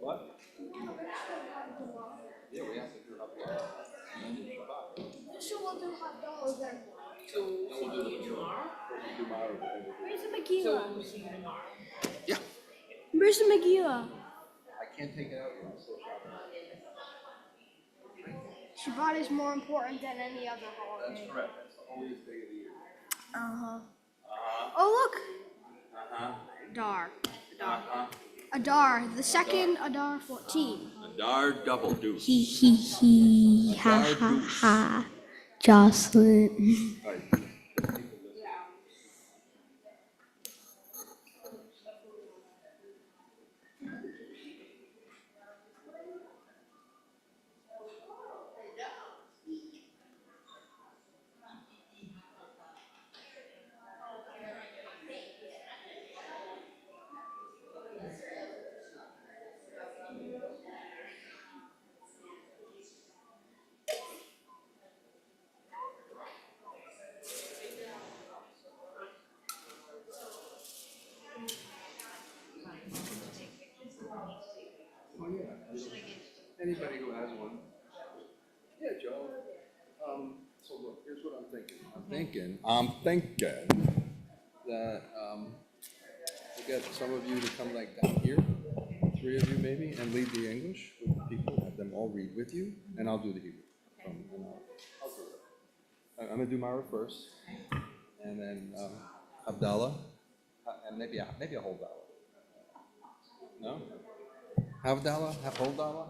What? Yeah, we have to do hot dogs. And then do Shabbat. So we'll do hot dogs then. Then we'll do the tomorrow. We'll do tomorrow. Where's the Megillah? Yeah. Where's the Megillah? I can't take it out yet. I'm still shopping. Shabbat is more important than any other holiday. That's correct. That's the holiest day of the year. Uh-huh. Uh-huh. Oh, look. Uh-huh. Adar. Uh-huh. Adar. The second Adar 14. Adar double deuce. He. Ha Adar ha deuce. ha. Jocelyn. All right. Oh, yeah. Anybody who has one. Yeah, Joe. So look, here's what I'm thinking. I'm thinking that we'll get some of you to come like down here, 3 of you maybe, and lead the English with the people, have them all read with you, and I'll do the Hebrew. And I'll do it. I'm gonna do Mara first, and then Abdallah, and maybe a whole dollar. No? Havdalah? Whole dollar?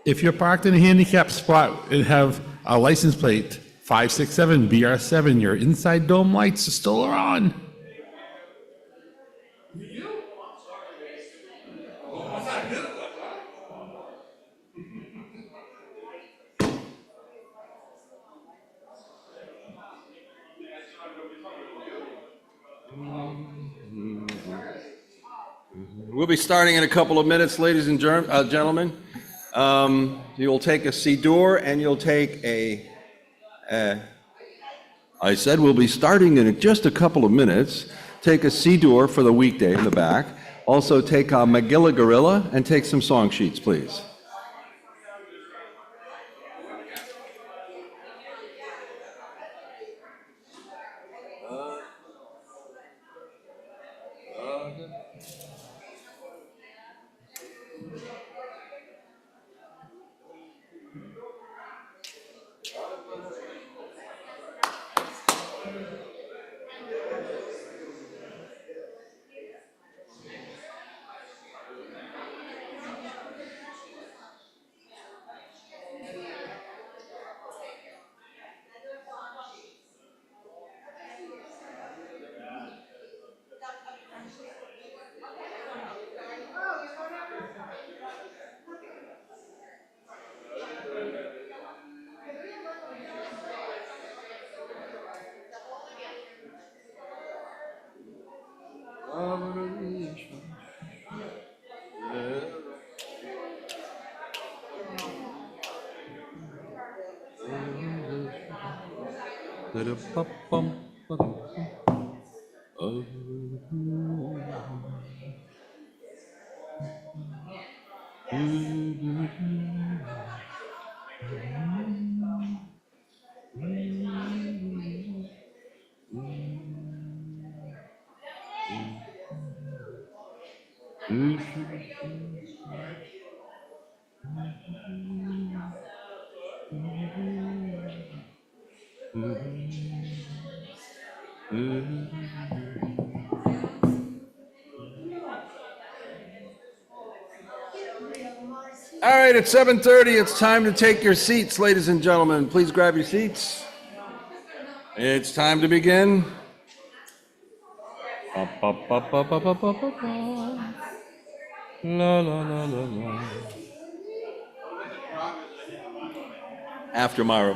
If you're parked in a handicapped spot and have a license plate 567 BR7, your inside dome lights are still on. We'll be starting in a couple of minutes, ladies and gentlemen. You'll take a siddur and you'll take I said we'll be starting in just a couple of minutes. Take a siddur for the weekday in the back. Also take a Megillah Gorilla and take some song sheets, please. All right, it's 7:30. It's time to take your seats, ladies and gentlemen. Please grab your seats. It's time to begin. Ba, ba, ba, ba, ba, ba, ba, ba, ba. La, la, la, la, la. After Marv.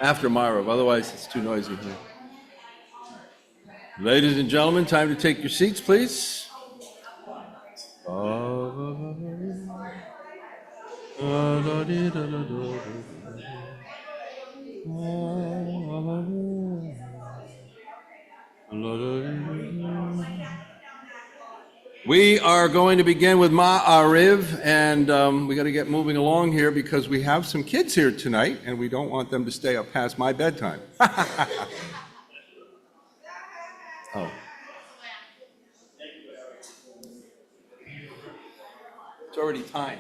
After Marv. Otherwise, it's too noisy here. Ladies and gentlemen, time to take your seats, please. We are going to begin with Ma'ariv, and we got to get moving along here because we have some kids here tonight, and we don't want them to stay up past my bedtime. Oh. It's already time.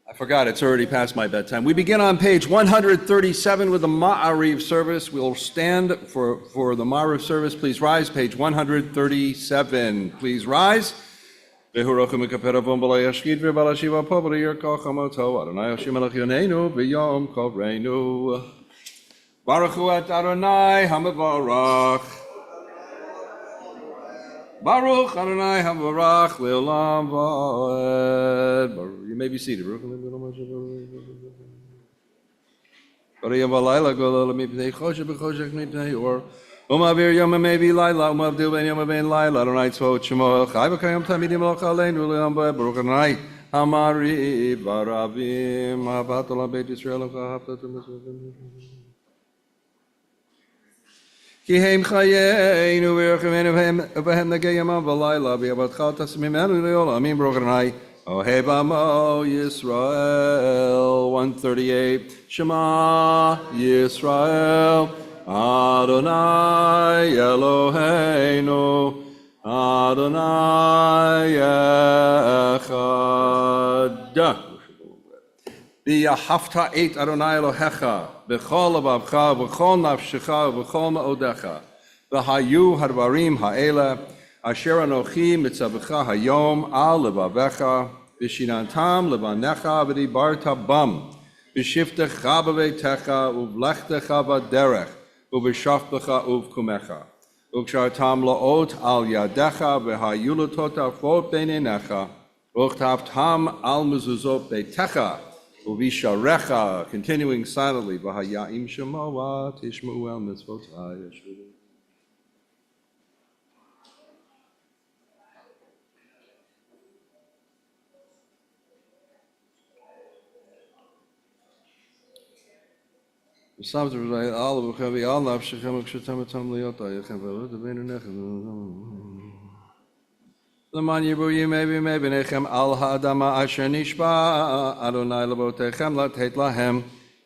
I forgot, it's already past my bedtime. We begin on page 137 with the Ma'ariv service. We'll stand for the Ma'ariv service. Please rise, page 137. Please rise. Baruch Hu et Adonai HaMevarach. Baruch Adonai HaMevarach Le'olam Va'ed. You may be seated. Bariyam v'layla golol mipnei choshev b'choshech mipnei or. Umavir yom mevi layla, umavdil ben yom ben layla. Adonai tzvot shemo chai v'kayom tamidim loch aleinu le'am va'ed. Baruch Adonai HaMariv v'aravim ha'avat olam beit Yisrael v'ahavta t'mizvah. Ki heim chayeinu v'yirchemenu v'hem negeyam v'layla v'yavatcha tasmimenu le'olam. Amin. Baruch Adonai Oheb Amo Yisrael. 138. Shema Yisrael Adonai Eloheinu Adonai Echad. V'yahavta et Adonai Elohecha b'chol levavcha v'chol nafshecha v'chol me'odecha v'hayu hadvarim ha'ela asher anochi mitzavecha hayom al levavecha v'shinantam levanecha v'dibarta bam v'shiftecha b'veitecha uvlechtecha v'derech uv'shaftecha uvkumecha ukshartam la'ot al yadecha v'hayu l'totafot beinenecha uchtavtam al mezuzot beitecha uvisharecha, continuing silently v'hayaim shemoa tishma'u el mitzvotai. L'man yibuyi mevi mevinechem al ha'adama asher nishba Adonai lebotechem latet lahem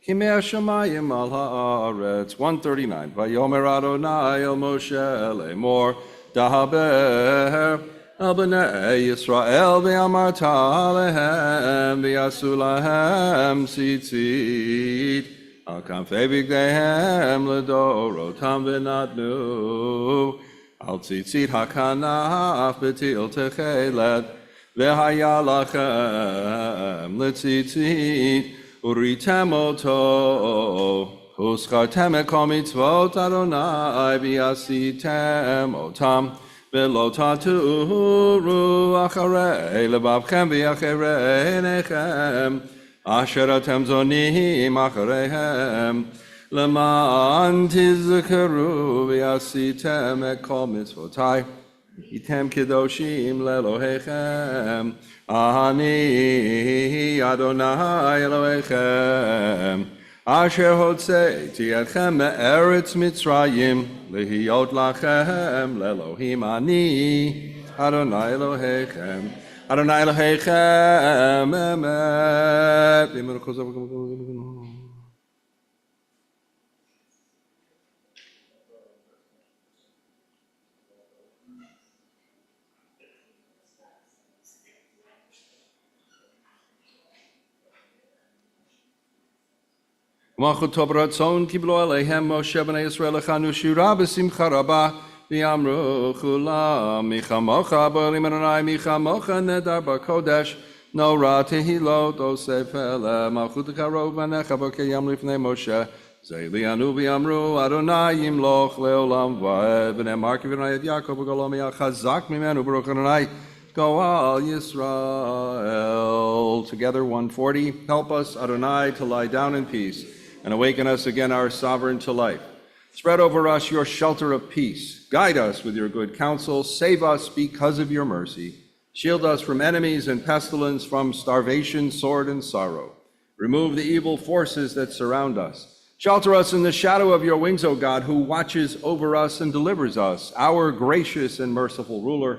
kimei hashamayim al ha'aretz. 139. Vayomer Adonai el Moshe lemor dahaber el bnei Yisrael v'amarta alehem v'yasu lahem tzitzit al kanfei bigdeihem ledorotam v'natnu Al tzitzit hakanaf betil techelet v'haya lachem letzitzit uritem oto uschartem ekol mitzvot Adonai v'yasitem otam v'lo taturu acharei levavchem v'acharei einechem asher atem zonim achareihem L'man tizkaru v'yasitem ekol mitzvotai v'hitem kedoshim le'Elohechem Ani Adonai Elohechem Asher hotzeiti etchem me'eretz Mitzrayim lehiyot lachem le'Elohim Ani Adonai Elohechem Adonai Elohechem emet. Malchut tov ratzon kiblo aleihem Moshe b'nei Yisrael lechanu shira b'simcha rabah v'yamru chulam michamocha b'olim Adonai michamocha nedar b'kodesh no ra tehilot osef ele malchut karov v'necha b'keyam lifnei Moshe Zaylianu v'yamru Adonai yimloch leolam v'ed v'nei marki v'nei et Yaakov v'golom chazak mimenu baruch Adonai Goal Yisrael. Together 140. Help us, Adonai, to lie down in peace and awaken us again, our sovereign, to life. Spread over us your shelter of peace. Guide us with your good counsel. Save us because of your mercy. Shield us from enemies and pestilence, from starvation, sword, and sorrow. Remove the evil forces that surround us. Shelter us in the shadow of your wings, O God, who watches over us and delivers us, our gracious and merciful ruler.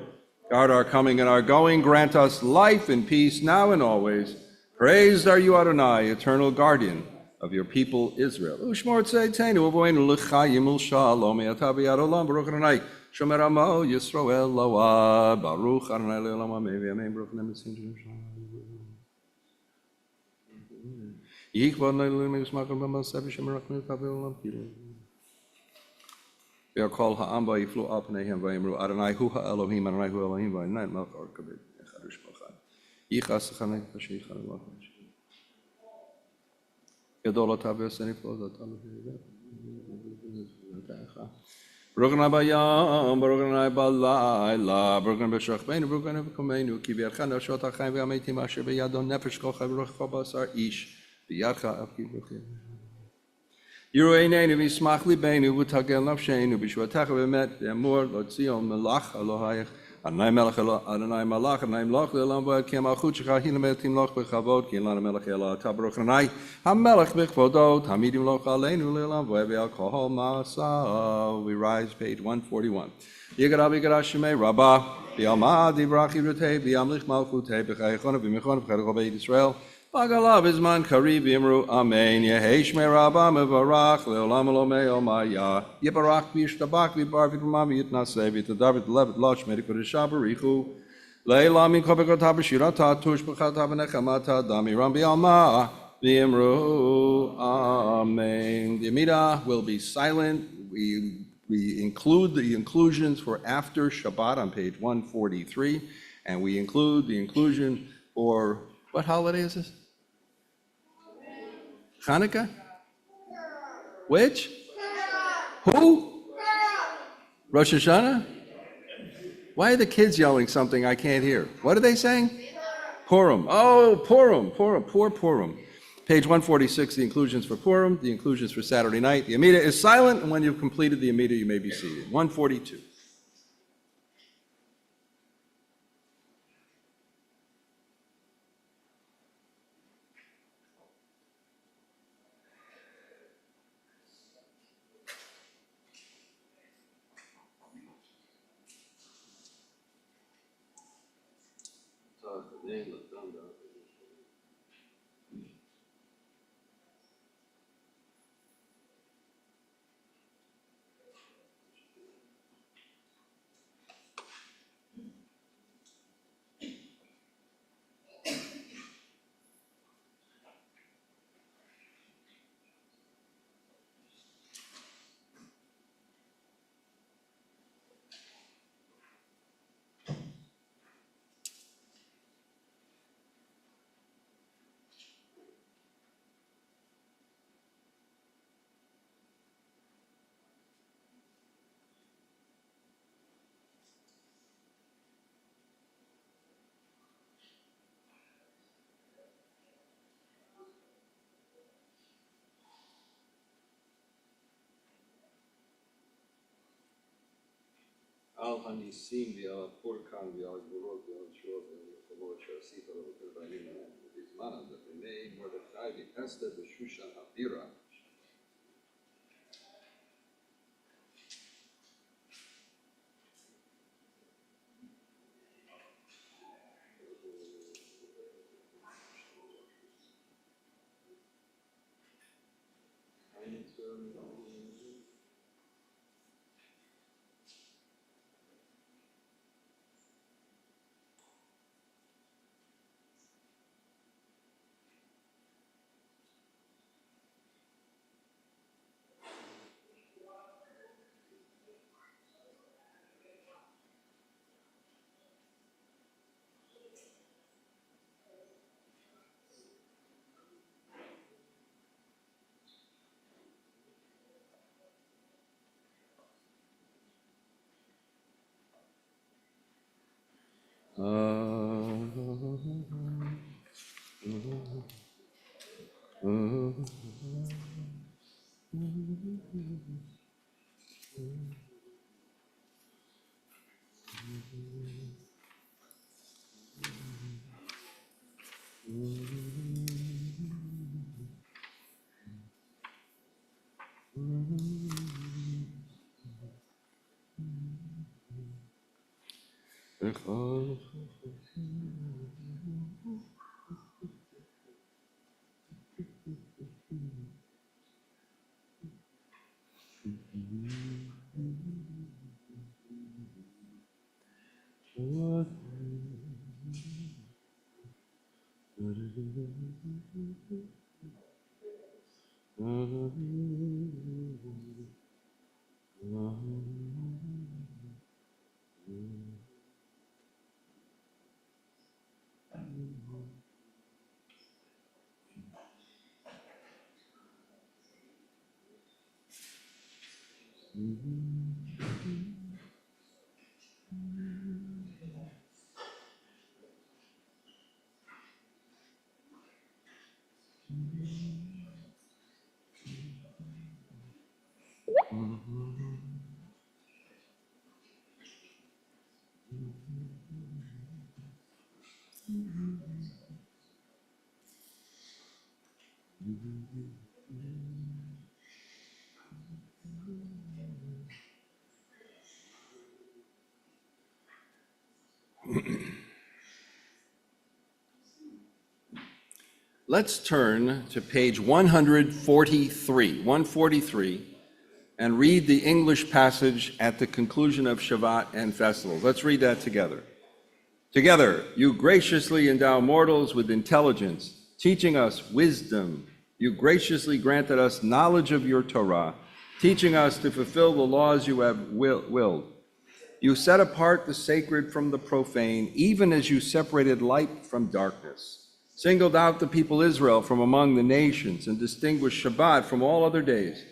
Guard our coming and our going. Grant us life and peace now and always. Praised are you, Adonai, eternal guardian of your people Israel. Ushmor tzeitenu avoinu l'chayim u'shalom yata b'yad olam baruch Adonai shomer amo Yisrael lo'ad baruch Adonai le'olam amen v'amen baruch nemesim yikvod ne'elim yismakon b'maseh v'shomer rachmim tavel olam kilim. V'yakol ha'am v'yiflu al pneihem v'yimru Adonai hu ha'elohim Adonai hu Elohim v'yinai melech or kabed echadush b'chad yichas chanei v'shei chanei v'chad Gadol atav yoseni floz atav Baruch Adonai bayam, Baruch Adonai balayla, Baruch Adonai b'shachbeinu, Baruch Adonai b'komeinu, ki b'yadcha nafshot ha'chaim v'hametim asher b'yado nefesh kol chai v'rochcha b'asar ish, b'yadcha avki b'chir. Yiru eineinu v'yismach libeinu v'tagel nafsheinu b'shvatecha v'emet v'amor lo tzion melach Elohayach Adonai melech Adonai malach Adonai melech le'olam v'ed ki ha'malchut shecha hi lemet timloch b'chavod ki lana melech ela ata Baruch Adonai ha'melech b'chvodot hamidim loch aleinu le'olam v'ed v'al kol ma'asav. We rise, page 141. Yigara b'yigara shemei Rabbah v'yalmad yivrach yivrutei v'yamlich malchutei b'chayechon v'michon v'chayechon b'yit Yisrael Bagalav izman kari v'imru amen. Yehei shmei Rabbah mevarach le'olam elomei omaya. Yibarach v'yishtabach v'yibar v'yitmam v'yitnaseh v'yitadar v'yitlev v'losh mei kodesha b'richu. Le'elam min kovekotah b'shirata tush b'chatah v'nechamata damiram b'yalma v'imru amen. The Amida will be silent. We include the inclusions for after Shabbat on page 143, and we include the inclusion for, what holiday is this? Hanukkah? Which? Who? Rosh Hashanah? Why are the kids yelling something I can't hear? What are they saying? Purim. Oh, Purim, poor Purim. Page 146, the inclusions for Purim, the inclusions for Saturday night. The Amida is silent, and when you've completed the Amida, you may be seated. 142. Al hanisim v'al porkan v'al gurot v'al shor v'al chavod sh'asita v'al b'ayim v'zman that they made Mordechai v'Esther v'Shushan Havira. Let's turn to page 143, and read the English passage at the conclusion of Shabbat and festivals. Let's read that together. Together, you graciously endow mortals with intelligence, teaching us wisdom. You graciously granted us knowledge of your Torah, teaching us to fulfill the laws you have willed. You set apart the sacred from the profane, even as you separated light from darkness, singled out the people Israel from among the nations, and distinguished Shabbat from all other days.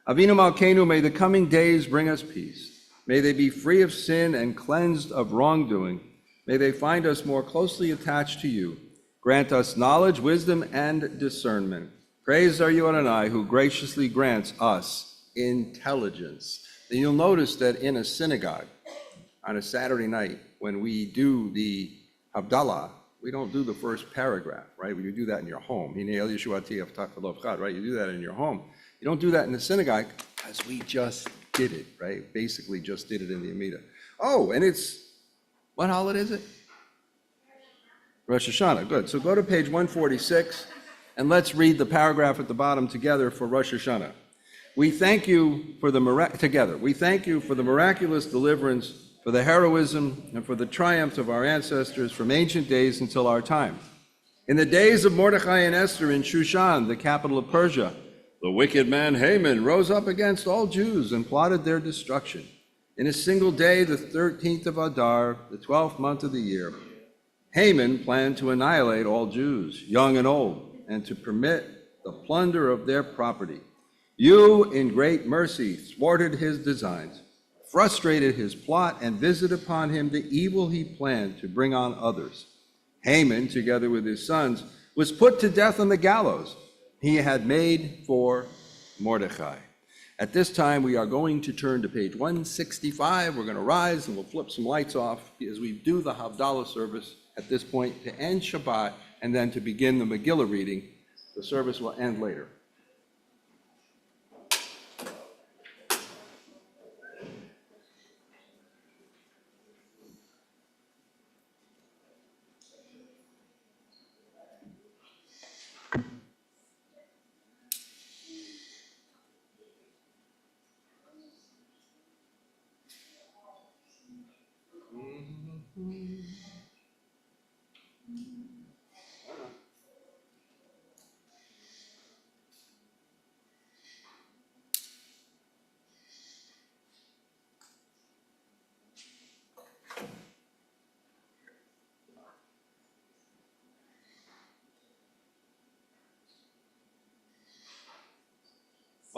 Avinu Malkeinu, may the coming days bring us peace. May they be free of sin and cleansed of wrongdoing. May they find us more closely attached to you. Grant us knowledge, wisdom, and discernment. Praised are you, Adonai, who graciously grants us intelligence. And you'll notice that in a synagogue, on a Saturday night, when we do the Havdalah, we don't do the first paragraph, right? You do that in your home. Right? You do that in your home. You don't do that in the synagogue because we just did it, right? Basically just did it in the Amida. Oh, and it's, what holiday is it? Rosh Hashanah, good. So go to page 146 and let's read the paragraph at the bottom together for Rosh Hashanah. We thank you for the miraculous deliverance, for the heroism, and for the triumph of our ancestors from ancient days until our time. In the days of Mordechai and Esther in Shushan, the capital of Persia, the wicked man Haman rose up against all Jews and plotted their destruction. In a single day, the 13th of Adar, the 12th month of the year, Haman planned to annihilate all Jews, young and old, and to permit the plunder of their property. You, in great mercy, thwarted his designs, frustrated his plot, and visited upon him the evil he planned to bring on others. Haman, together with his sons, was put to death on the gallows he had made for Mordechai. At this time, we are going to turn to page 165. We're going to rise and we'll flip some lights off as we do the Havdalah service at this point to end Shabbat and then to begin the Megillah reading. The service will end later.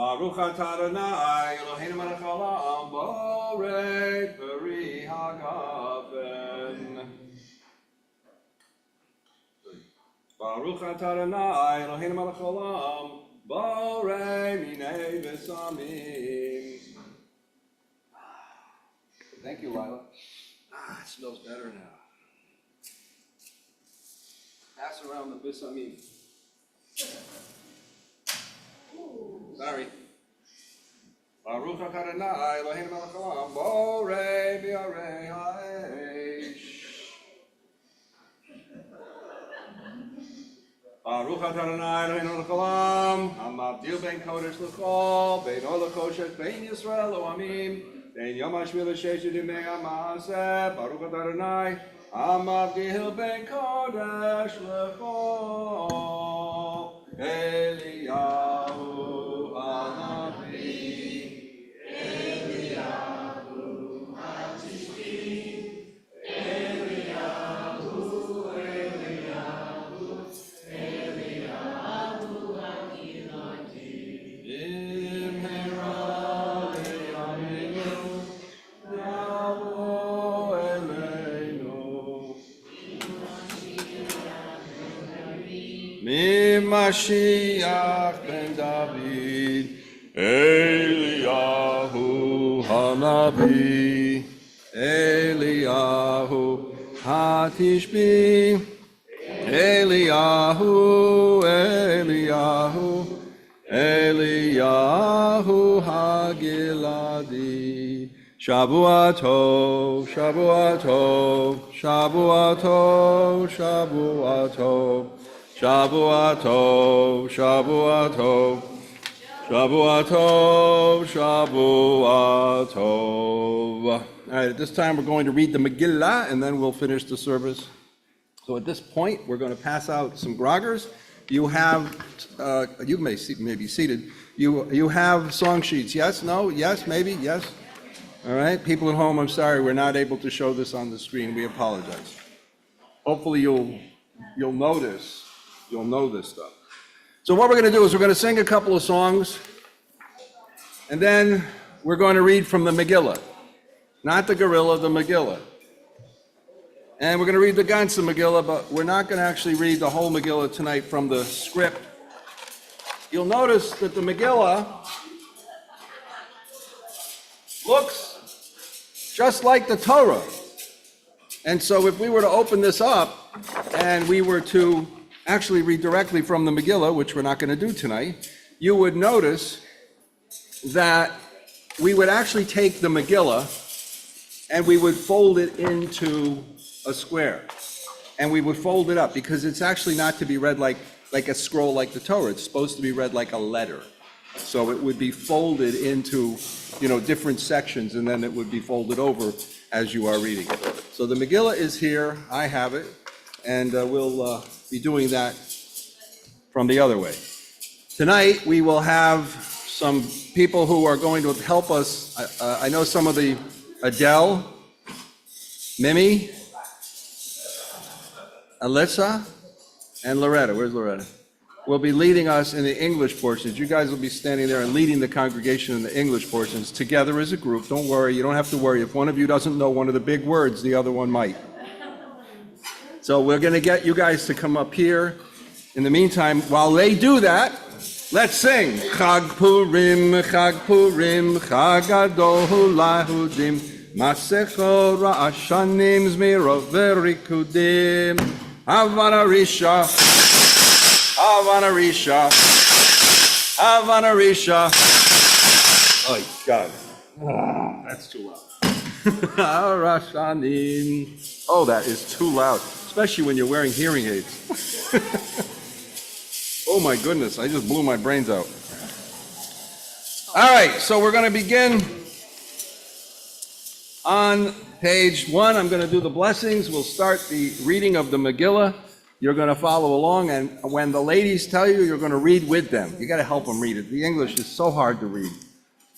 Baruch atah Adonai Eloheinu melech haolam borei peri hagafen. Baruch atah Adonai Eloheinu melech haolam, borei minei v'samim. Thank you, Lila. It smells better now. Pass around the bisamim. Sorry. Baruch atah Adonai Eloheinu melech haolam, borei bi'arei ha'esh. Baruch atah Adonai Eloheinu melech haolam, hamavdil ben kodesh l'chol, ben or l'koshet, ben Yisrael lo'amim, ben yom hashmil l'sheshet yimei ha'maaseh. Baruch atah Adonai, hamavdil ben kodesh l'chol, Eliyahu hanavi. Mashiach ben David, Eliyahu hanavi, Eliyahu hatishbi, Eliyahu, Eliyahu, Eliyahu hagiladi. Shavua tov, Shavua tov, Shavua tov, Shavua tov. Shavua tov, Shavua tov, Shavua tov, Shavua tov. All right, at this time we're going to read the Megillah and then we'll finish the service. So at this point, we're going to pass out some groggers. You have, you may be seated. You have song sheets. Yes, no, yes, maybe, yes. All right, people at home, I'm sorry, we're not able to show this on the screen. We apologize. Hopefully you'll notice. You'll know this stuff. So what we're going to do is we're going to sing a couple of songs, and then we're going to read from the Megillah. Not the gorilla, the Megillah. And we're going to read the ganze Megillah, but we're not going to actually read the whole Megillah tonight from the script. You'll notice that the Megillah looks just like the Torah. And so if we were to open this up and we were to actually read directly from the Megillah, which we're not going to do tonight, you would notice that we would actually take the Megillah and we would fold it into a square. And we would fold it up because it's actually not to be read like a scroll like the Torah. It's supposed to be read like a letter. So it would be folded into, different sections, and then it would be folded over as you are reading it. So the Megillah is here. I have it. And we'll be doing that from the other way. Tonight, we will have some people who are going to help us. I know some of the Adele, Mimi, Alyssa, and Loretta. Where's Loretta? Will be leading us in the English portions. You guys will be standing there and leading the congregation in the English portions together as a group. Don't worry, you don't have to worry. If one of you doesn't know one of the big words, the other one might. So we're going to get you guys to come up here. In the meantime, while they do that, let's sing. Chag Purim, Chag Purim, Chag Gadol Lahudim, Masecho Ra'ashanim Zmiro Verikudim, Havana Risha, Havana Risha, Havana Risha. Oh, God. That's too loud. Rashanim. Oh, that is too loud, especially when you're wearing hearing aids. Oh my goodness, I just blew my brains out. All right, so we're going to begin on page 1. I'm going to do the blessings. We'll start the reading of the Megillah. You're going to follow along, and when the ladies tell you, you're going to read with them. You got to help them read it. The English is so hard to read.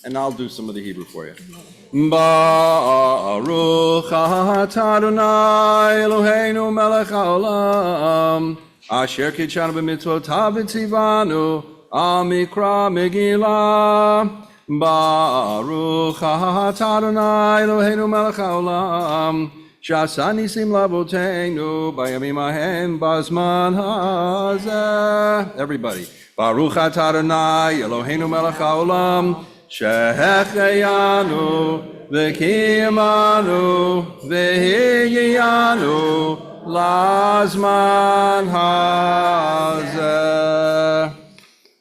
And I'll do some of the Hebrew for you. Baruch atah Adonai Eloheinu melech haolam, asher kitshanu b'mitzvotav v'tzivanu al mikra Megillah. Baruch atah Adonai Eloheinu melech haolam, שעשה ניסים לאבותינו בימים ההם בזמן הזה. Everybody. ברוך אתה אדוני אלוהינו מלך העולם שהחיינו וקיימנו והגיענו לזמן הזה.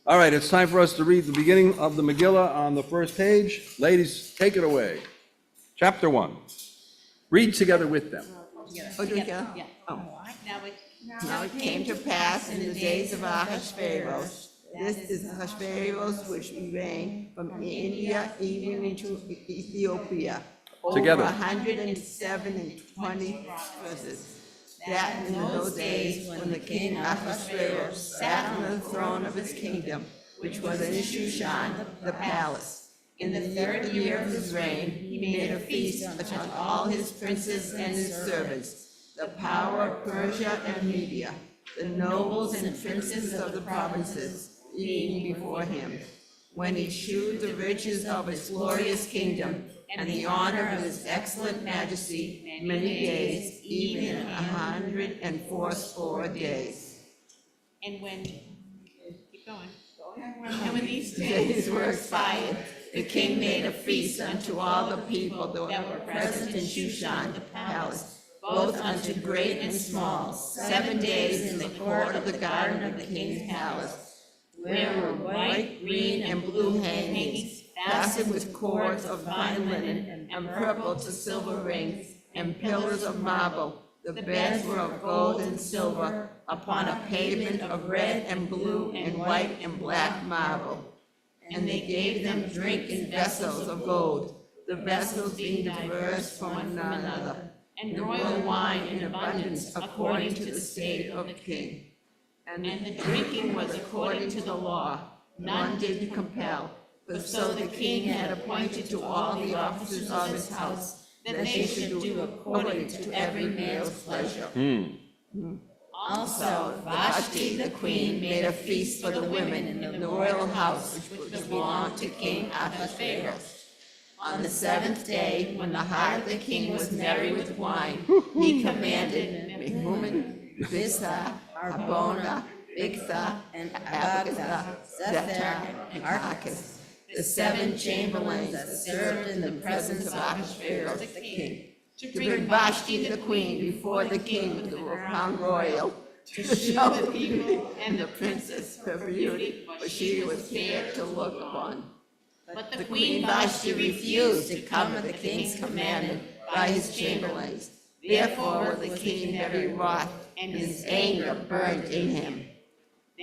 All right, it's time for us to read the beginning of the Megillah on the first page. Ladies, take it away. Chapter 1. Read together with them. Oh, do we go? Yeah. Oh. Now it came to pass in the days of Ahasuerus, this is Ahasuerus which reigned from India even into Ethiopia, Together. over 127 verses. That in those days when the king Ahasuerus sat on the throne of his kingdom, which was in Shushan, the palace. In the 3rd year of his reign, he made a feast unto all his princes and his servants, the power of Persia and Media, the nobles and princes of the provinces, eating before him. When he shewed the riches of his glorious kingdom, and the honor of his excellent majesty, many days, even 180 days. And when, keep going. And when these days were expired, the king made a feast unto all the people that were present in Shushan, the palace, both unto great and small, 7 days in the court of the garden of the king's palace, where were white, green, and blue hangings, fastened with cords of fine linen, and purple to silver rings, and pillars of marble. The beds were of gold and silver, upon a pavement of red and blue and white and black marble. And they gave them drink in vessels of gold, the vessels being diverse from one another, and royal wine in abundance according to the state of the king. And the drinking was according to the law, none did compel, but so the king had appointed to all the officers of his house, that they should do according to every man's pleasure. Also, Vashti the queen made a feast for the women in the royal house, which belonged to King Ahasuerus. On the 7th day, when the heart of the king was merry with wine, he commanded Mehuman, Biztha, Harbona, Bigtha, and Abagatha, Zethar, and Carcass, the 7 chamberlains that served in the presence of Ahasuerus the king, to bring Vashti the queen before the king with the crown royal, to show the people and the princess her beauty, for she was fair to look upon. But the queen Vashti refused to come at the king's commandment by his chamberlains. Therefore was the king very wroth, and his anger burned in him.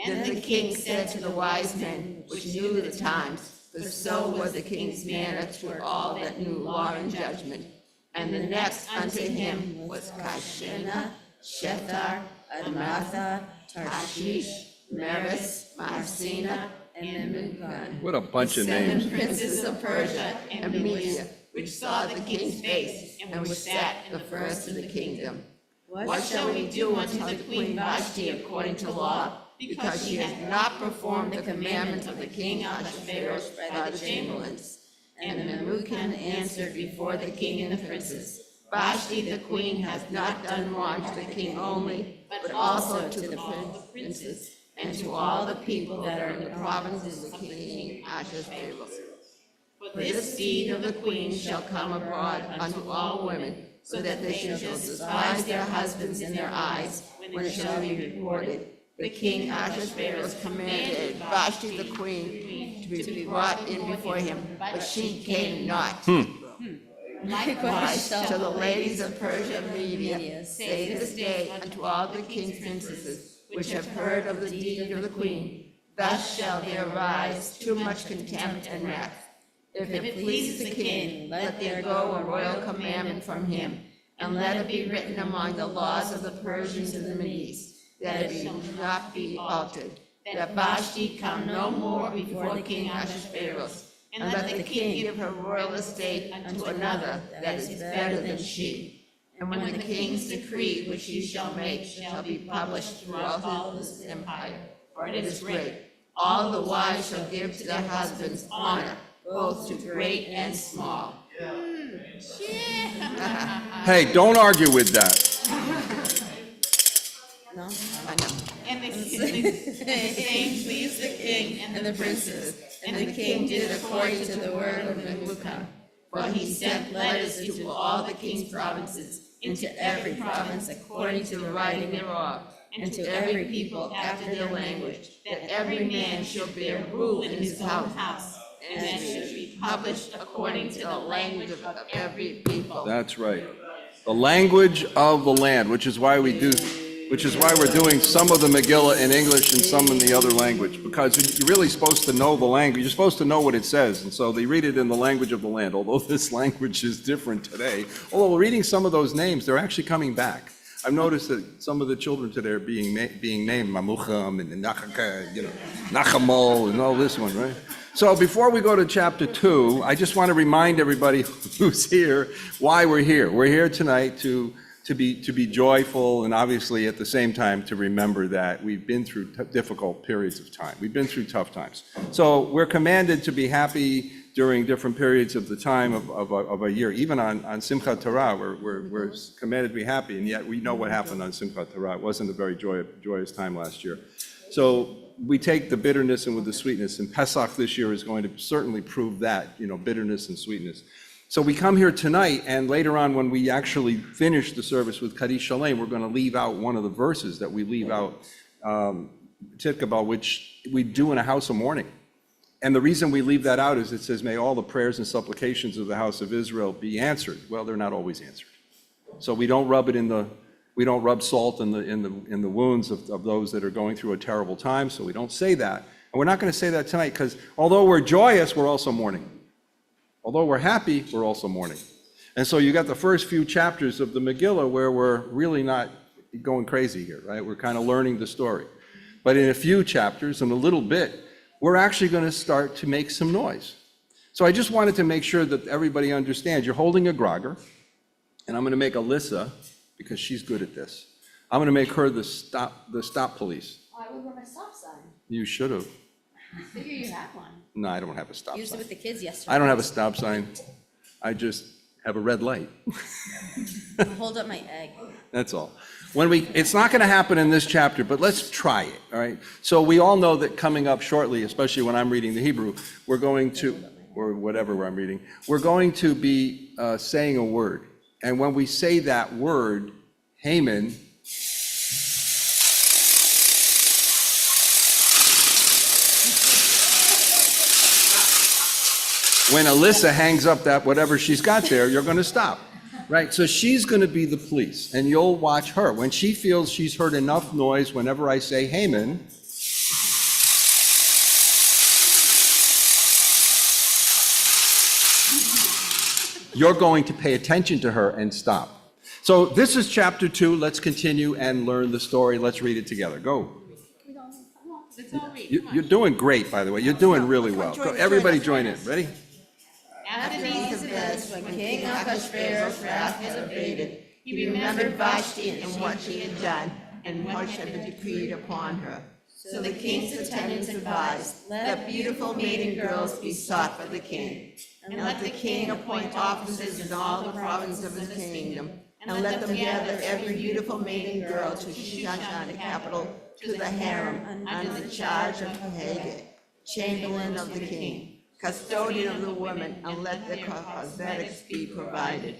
Then the king said to the wise men, which knew the times, for so was the king's manner toward all that knew law and judgment. And the next unto him was Kashena, Shethar, Admatha, Tarshish, Meres, Marsina, and Memucan. What a bunch of names. 7 princes of Persia and Media, which saw the king's face, and which sat in the first in the kingdom. What shall we do unto the queen Vashti according to law? Because she has not performed the commandment of the king Ahasuerus by the chamberlains. And Memucan answered before the king and the princes, Vashti the queen has not done wrong to the king only, but also to the princes, and to all the people that are in the provinces of the king Ahasuerus. For this deed of the queen shall come abroad unto all women, so that they shall despise their husbands in their eyes, when it shall be reported. The king Ahasuerus commanded Vashti the queen to be brought in before him, but she came not. Likewise to the ladies of Persia and Media, say this day unto all the king's princesses, which have heard of the deed of the queen, thus shall there arise too much contempt and wrath. If it pleases the king, let there go a royal commandment from him, and let it be written among the laws of the Persians and the Medes, that it shall not be altered, that Vashti come no more before the king Ahasuerus, and let the king give her royal estate unto another that is better than she. And when the king's decree which he shall make shall be published throughout all his empire, for it is great, all the wives shall give to their husbands honor, both to great and small. Hey, don't argue with that. No? I know. And the saying pleased the king and the princes, and the king did according to the word of Nebuchadnezzar. For he sent letters into all the king's provinces, into every province according to the writing thereof, and to every people after their language, that every man shall bear rule in his own house, and that should be published according to the language of every people. That's right. The language of the land, which is why we're doing some of the Megillah in English and some in the other language, because you're really supposed to know the language. You're supposed to know what it says, and so they read it in the language of the land, although this language is different today. Although reading some of those names, they're actually coming back. I've noticed that some of the children today are being named Mamucham and Nachamol and all this one, right? So before we go to chapter 2, I just want to remind everybody who's here why we're here. We're here tonight to be joyful, and obviously at the same time to remember that we've been through difficult periods of time. We've been through tough times. So we're commanded to be happy during different periods of the time of a year. Even on Simchat Torah, we're commanded to be happy, and yet we know what happened on Simchat Torah. It wasn't a very joyous time last year. So we take the bitterness and with the sweetness, and Pesach this year is going to certainly prove that, bitterness and sweetness. So we come here tonight, and later on when we actually finish the service with Kaddish Shalem, we're going to leave out one of the verses that we leave out, Titkabah, which we do in a house of mourning. And the reason we leave that out is it says, may all the prayers and supplications of the house of Israel be answered. Well, they're not always answered. So we don't rub salt in the wounds of those that are going through a terrible time, so we don't say that. And we're not going to say that tonight, because although we're joyous, we're also mourning. Although we're happy, we're also mourning. And so you got the first few chapters of the Megillah where we're really not going crazy here, right? We're kind of learning the story. But in a few chapters, in a little bit, we're actually going to start to make some noise. So I just wanted to make sure that everybody understands. You're holding a grogger, and I'm going to make Alyssa, because she's good at this, I'm going to make her the stop police. Oh, I would want a stop sign. You should have. I figure you have one. No, I don't have a stop Used it sign. with the kids yesterday. I don't have a stop sign. I just have a red light. I'll hold up my egg. That's all. It's not going to happen in this chapter, but let's try it, all right? So we all know that coming up shortly, especially when I'm reading the Hebrew, we're going to, or whatever I'm reading, we're going to be saying a word. And when we say that word, Haman, when Alyssa hangs up that whatever she's got there, you're going to stop, right? So she's going to be the police, and you'll watch her. When she feels she's heard enough noise, whenever I say Haman, you're going to pay attention to her and stop. So this is chapter 2. Let's continue and learn the story. Let's read it together. Go. Let's all read. You're doing great, by the way. You're doing really well. Go, everybody join in. Ready? After these events, when King Ahasuerus' wrath was abated, he remembered Vashti and what she had done, and what had been decreed upon her. So the king's attendants advised, let beautiful maiden girls be sought for the king, and let the king appoint officers in all the provinces of his kingdom, and let them gather every beautiful maiden girl to Shushan, the capital, to the harem, under the charge of Haggai, chamberlain of the king, custodian of the women, and let the cosmetics be provided.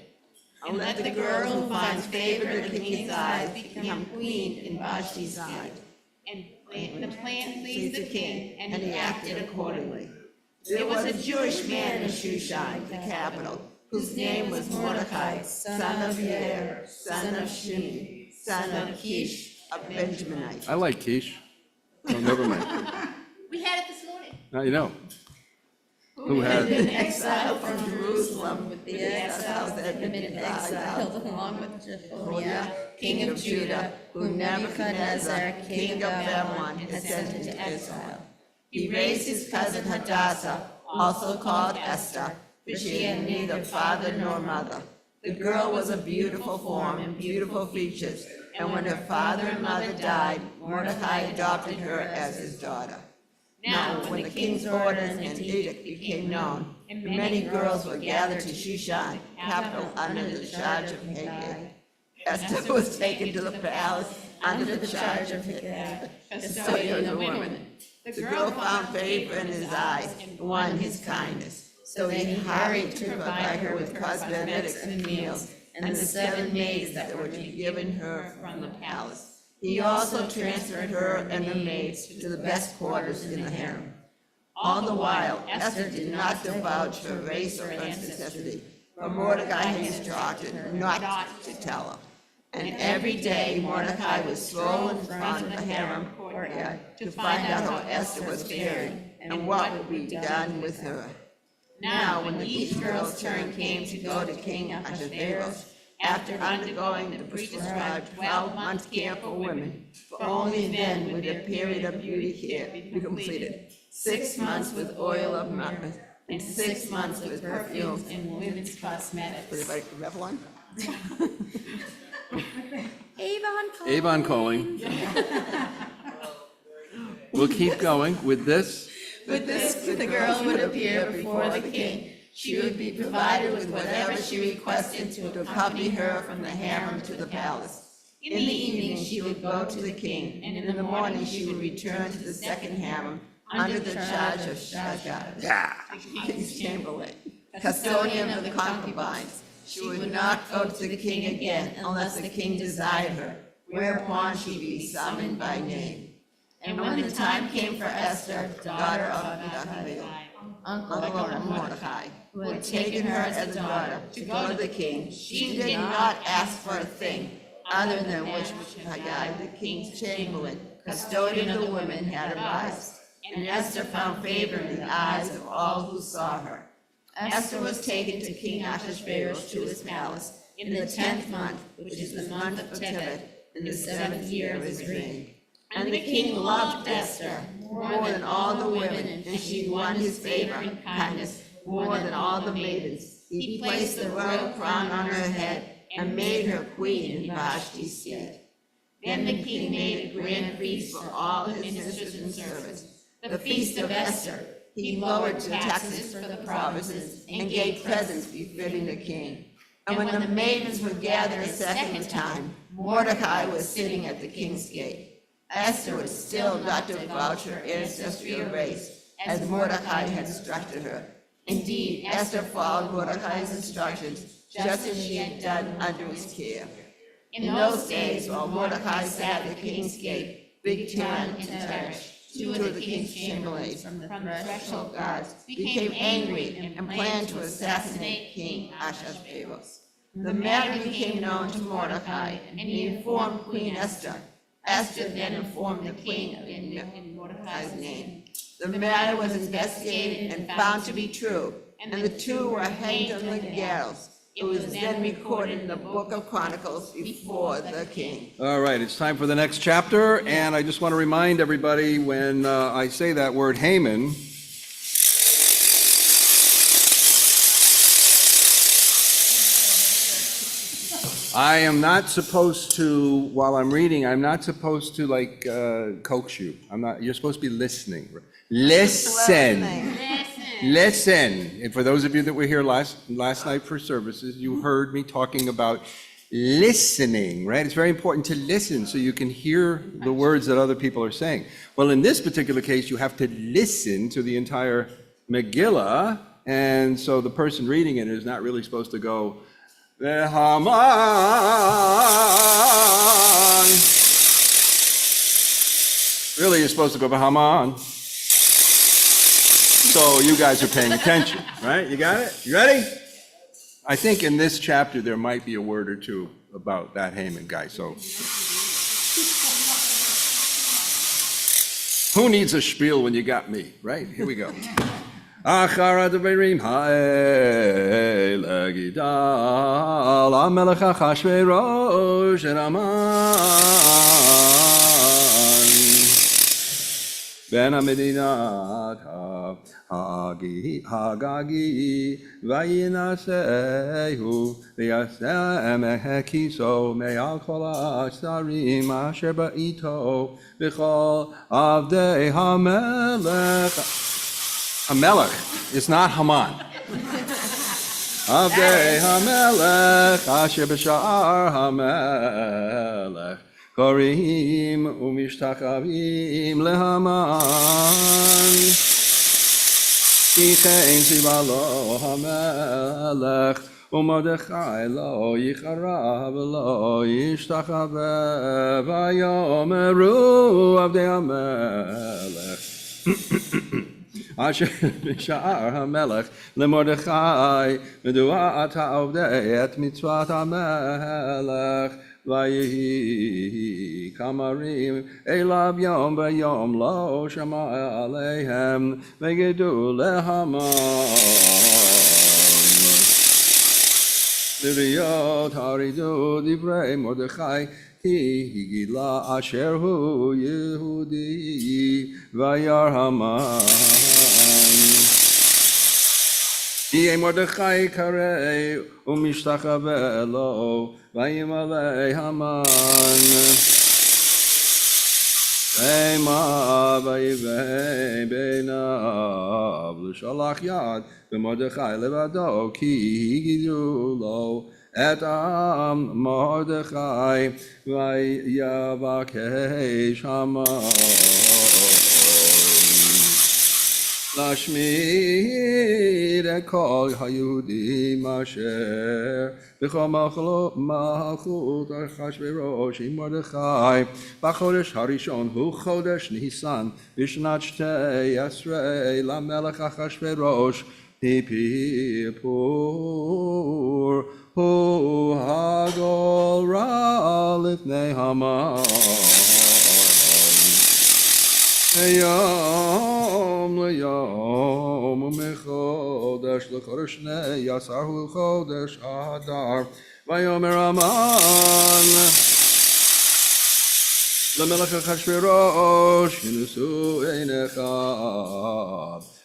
And let the girl who finds favor in the king's eyes become queen in Vashti's sight. And the plan pleased the king, and he acted accordingly. There was a Jewish man in Shushan, the capital, whose name was Mordecai, son of Yair, son of Shimei, son of Kish, a Benjaminite. I like quiche. Oh, never mind. We had it this morning. Now you know. Who had been exiled from Jerusalem with the exiles that had Been been exiled exiled. along with Jehoiah, Jehoiah, king of Judah, whom Nebuchadnezzar, king of Babylon, had sent into exile. He raised his cousin Hadassah, also called Esther, for she had neither father nor mother. The girl was of beautiful form and beautiful features, and when her father and mother died, Mordecai adopted her as his daughter. Now, when the king's orders and edict became known, and many girls were gathered to Shushan, capital, under the charge of Haggai. Esther was taken to the palace under the charge of Haggai, custodian of the women. The girl found favor in his eyes and won his kindness. So he hurried to provide her with cosmetics and meals, and the 7 maids that were to be given her from the palace. He also transferred her and her maids to the best quarters in the harem. All the while, Esther did not divulge her race or ancestry, for Mordecai had instructed her not to tell her. And every day Mordecai would stroll in front of the harem courtyard to find out how Esther was faring and what would be done with her. Now, when each girl's turn came to go to King Ahasuerus, after undergoing the prescribed 12-month care for women, for only then would a period of beauty care be completed. 6 months with oil of myrrh, and 6 months with perfumes and women's cosmetics. Everybody revel on? Avon calling. We'll keep going with this. With this, the girl would appear before the king. She would be provided with whatever she requested to accompany her from the harem to the palace. In the evening, she would go to the king, and in the morning, she would return to the second harem under the charge of Shaggai, the king's chamberlain, custodian of the concubines. She would not go to the king again unless the king desired her, whereupon she would be summoned by name. And when the time came for Esther, daughter of Ahithophel, uncle of Mordecai, who had taken her as a daughter to go to the king, she did not ask for a thing other than which Haggai, the king's chamberlain, custodian of the women, had advised. And Esther found favor in the eyes of all who saw her. Esther was taken to King Ahasuerus to his palace in the 10th month, which is the month of Tebet, in the 7th year of his reign. And the king loved Esther more than all the women, and she won his favor and kindness more than all the maidens. He placed the royal crown on her head and made her queen in Vashti's stead. Then the king made a grand feast for all his ministers and servants, the feast of Esther. He lowered the taxes for the provinces and gave presents befitting the king. And when the maidens were gathered a second time, Mordecai was sitting at the king's gate. Esther was still not to divulge her ancestral race, as Mordecai had instructed her. Indeed, Esther followed Mordecai's instructions, just as she had done under his care. In those days, while Mordecai sat at the king's gate, Bigtan and Teresh, 2 of the king's chamberlains from the threshold guards, became angry and planned to assassinate King Ahasuerus. The matter became known to Mordecai, and he informed Queen Esther. Esther then informed the king in Mordecai's name. The matter was investigated and found to be true, and the 2 were hanged on the gallows. It was then recorded in the book of Chronicles before the king. All right, it's time for the next chapter, and I just want to remind everybody when I say that word Haman, I am not supposed to, while I'm reading, I'm not supposed to like coax you. You're supposed to be listening. Listen. Listen. And for those of you that were here last night for services, you heard me talking about listening, right? It's very important to listen so you can hear the words that other people are saying. Well, in this particular case, you have to listen to the entire Megillah, and so the person reading it is not really supposed to go, Haman. Really, you're supposed to go, Haman. So you guys are paying attention, right? You got it? You ready? I think in this chapter there might be a word or two about that Haman guy. So who needs a spiel when you got me, right? Here we go. אחר הדברים האלה גידל המלך אחשוורוש את המן בן המדינת הגגי וינשאהו וישם כיסו מעל כל השרים אשר באיתו וכל עבדי המלך. Hamelech is not Haman. Avdei HaMelech, Asher B'Sha'ar HaMelech, Korim Umishtachavim LeHaman. כי כן ציווה לו המלך, ומרדכי לא יכרע ולא ישתחווה, ויאמרו עבדי המלך. אשר בשער המלך למרדכי, מדוע אתה עובד את מצוות המלך? ויהי כמרים אליו יום ויום לא שמע עליהם, ויגידו להמן לריות הרידו דברי מרדכי, כי גילה אשר הוא יהודי, וירא המן. יהי מרדכי קרא ומשתחווה לו, וימלא המן אימה ויבא בעיניו לשלח יד במרדכי לבדו, כי הגידו לו את העם מרדכי, ויבקש המן להשמיד את כל היהודים אשר בכל מלכות אחשוורוש עם מרדכי, בחודש הראשון הוא חודש ניסן, בשנת 12 למלך אחשוורוש, היפור הוא הגול רע לפני המן. מיום ליום ומחודש לחודש 12 הוא חודש אדר, ויאמר המן למלך אחשוורוש, הנשאו עיניך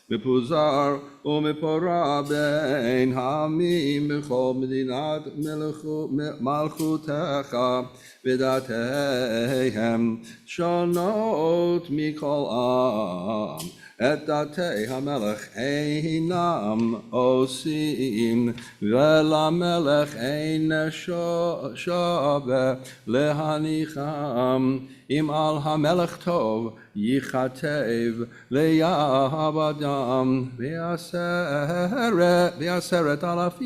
מפוזר ומפורע בין העמים בכל מדינת מלכותך, ודתיהם שונות מכל עם, את דתי המלך אינם עושים, ולמלך אין שווה להניחם. אם על המלך טוב ייכתב ויאהב אדם, ב10,000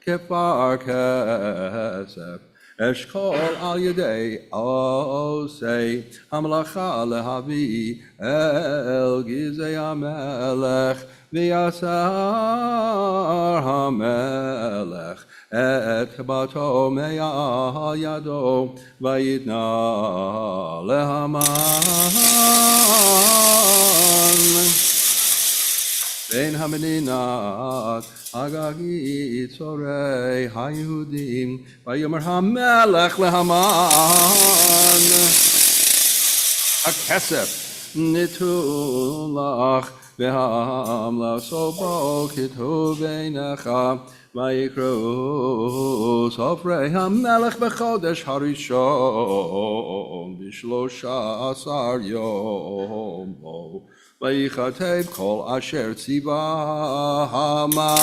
כפר כסף. אשכול על ידי עושי המלאכה להביא אל גזעי המלך, ויסר המלך את בתו מעל ידו, ויתנה להמן בין המדינת הגגית צורי היהודים. ויאמר המלך להמן, הכסף נתון לך, והמלאכות בו כתוב בעיניך. ויקראו סופרי המלך בחודש הראשון ב13 יום, ויכתב כל אשר ציווה המן.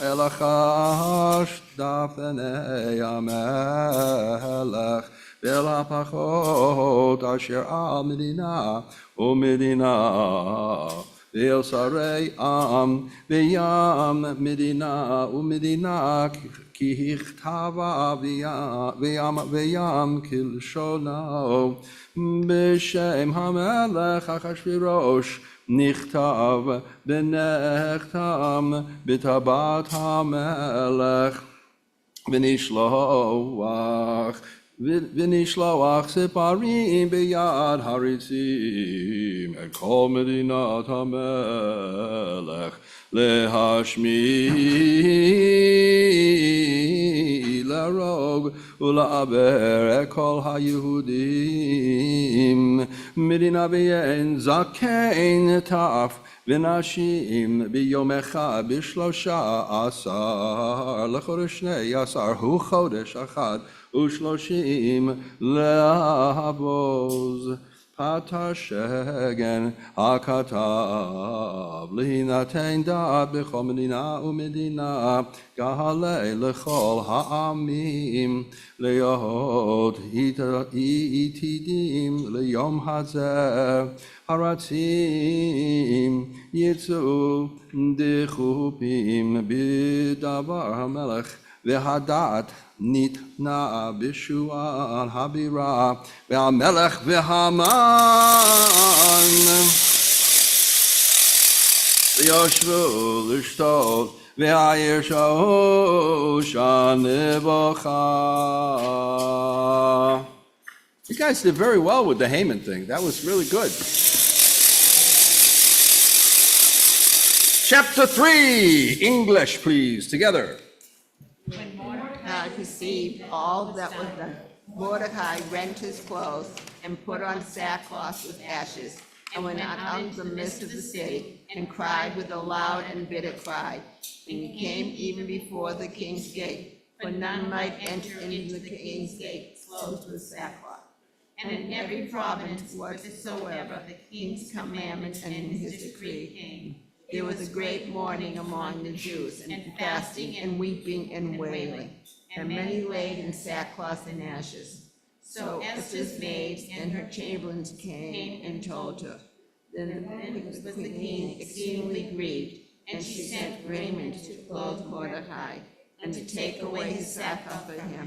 אלחש דפני המלך ואל הפחות אשר על מדינה ומדינה, ואל שרי עם וים מדינה ומדינה, כי הכתבה וים כלשונו. בשם המלך אחשוורוש נכתב ונחתם בטבעת המלך, ונשלוח ספרים ביד הריצים את כל מדינת המלך, להשמיד, להרוג ולעבר את כל היהודים. מדינה ואין זקן טף ונשים ביום אחד ב13 לחודש 12 הוא חודש אחד ו30 להבוז. השגן הכתב להינתן דעת בכל מדינה ומדינה גלה לכל העמים להיות עתידים ליום הזה הרצים יצאו דחופים בדבר המלך והדעת ניתנה בשועל הבירה והמלך והמן וישבו לשתות והעיר שאושה נבוכה. You guys did very well with the Haman thing. That was really good. Chapter 3, English, please, together. When Mordecai perceived all that was done, Mordecai rent his clothes and put on sackcloth with ashes, and went out of the midst of the city, and cried with a loud and bitter cry. And he came even before the king's gate, for none might enter into the king's gate clothed with sackcloth. And in every province whatsoever the king's commandment and his decree came, there was a great mourning among the Jews, and fasting and weeping and wailing, and many laid in sackcloth and ashes. So Esther's maids and her chamberlains came and told her. Then was the king exceedingly grieved, and she sent raiment to clothe Mordecai, and to take away his sackcloth for him,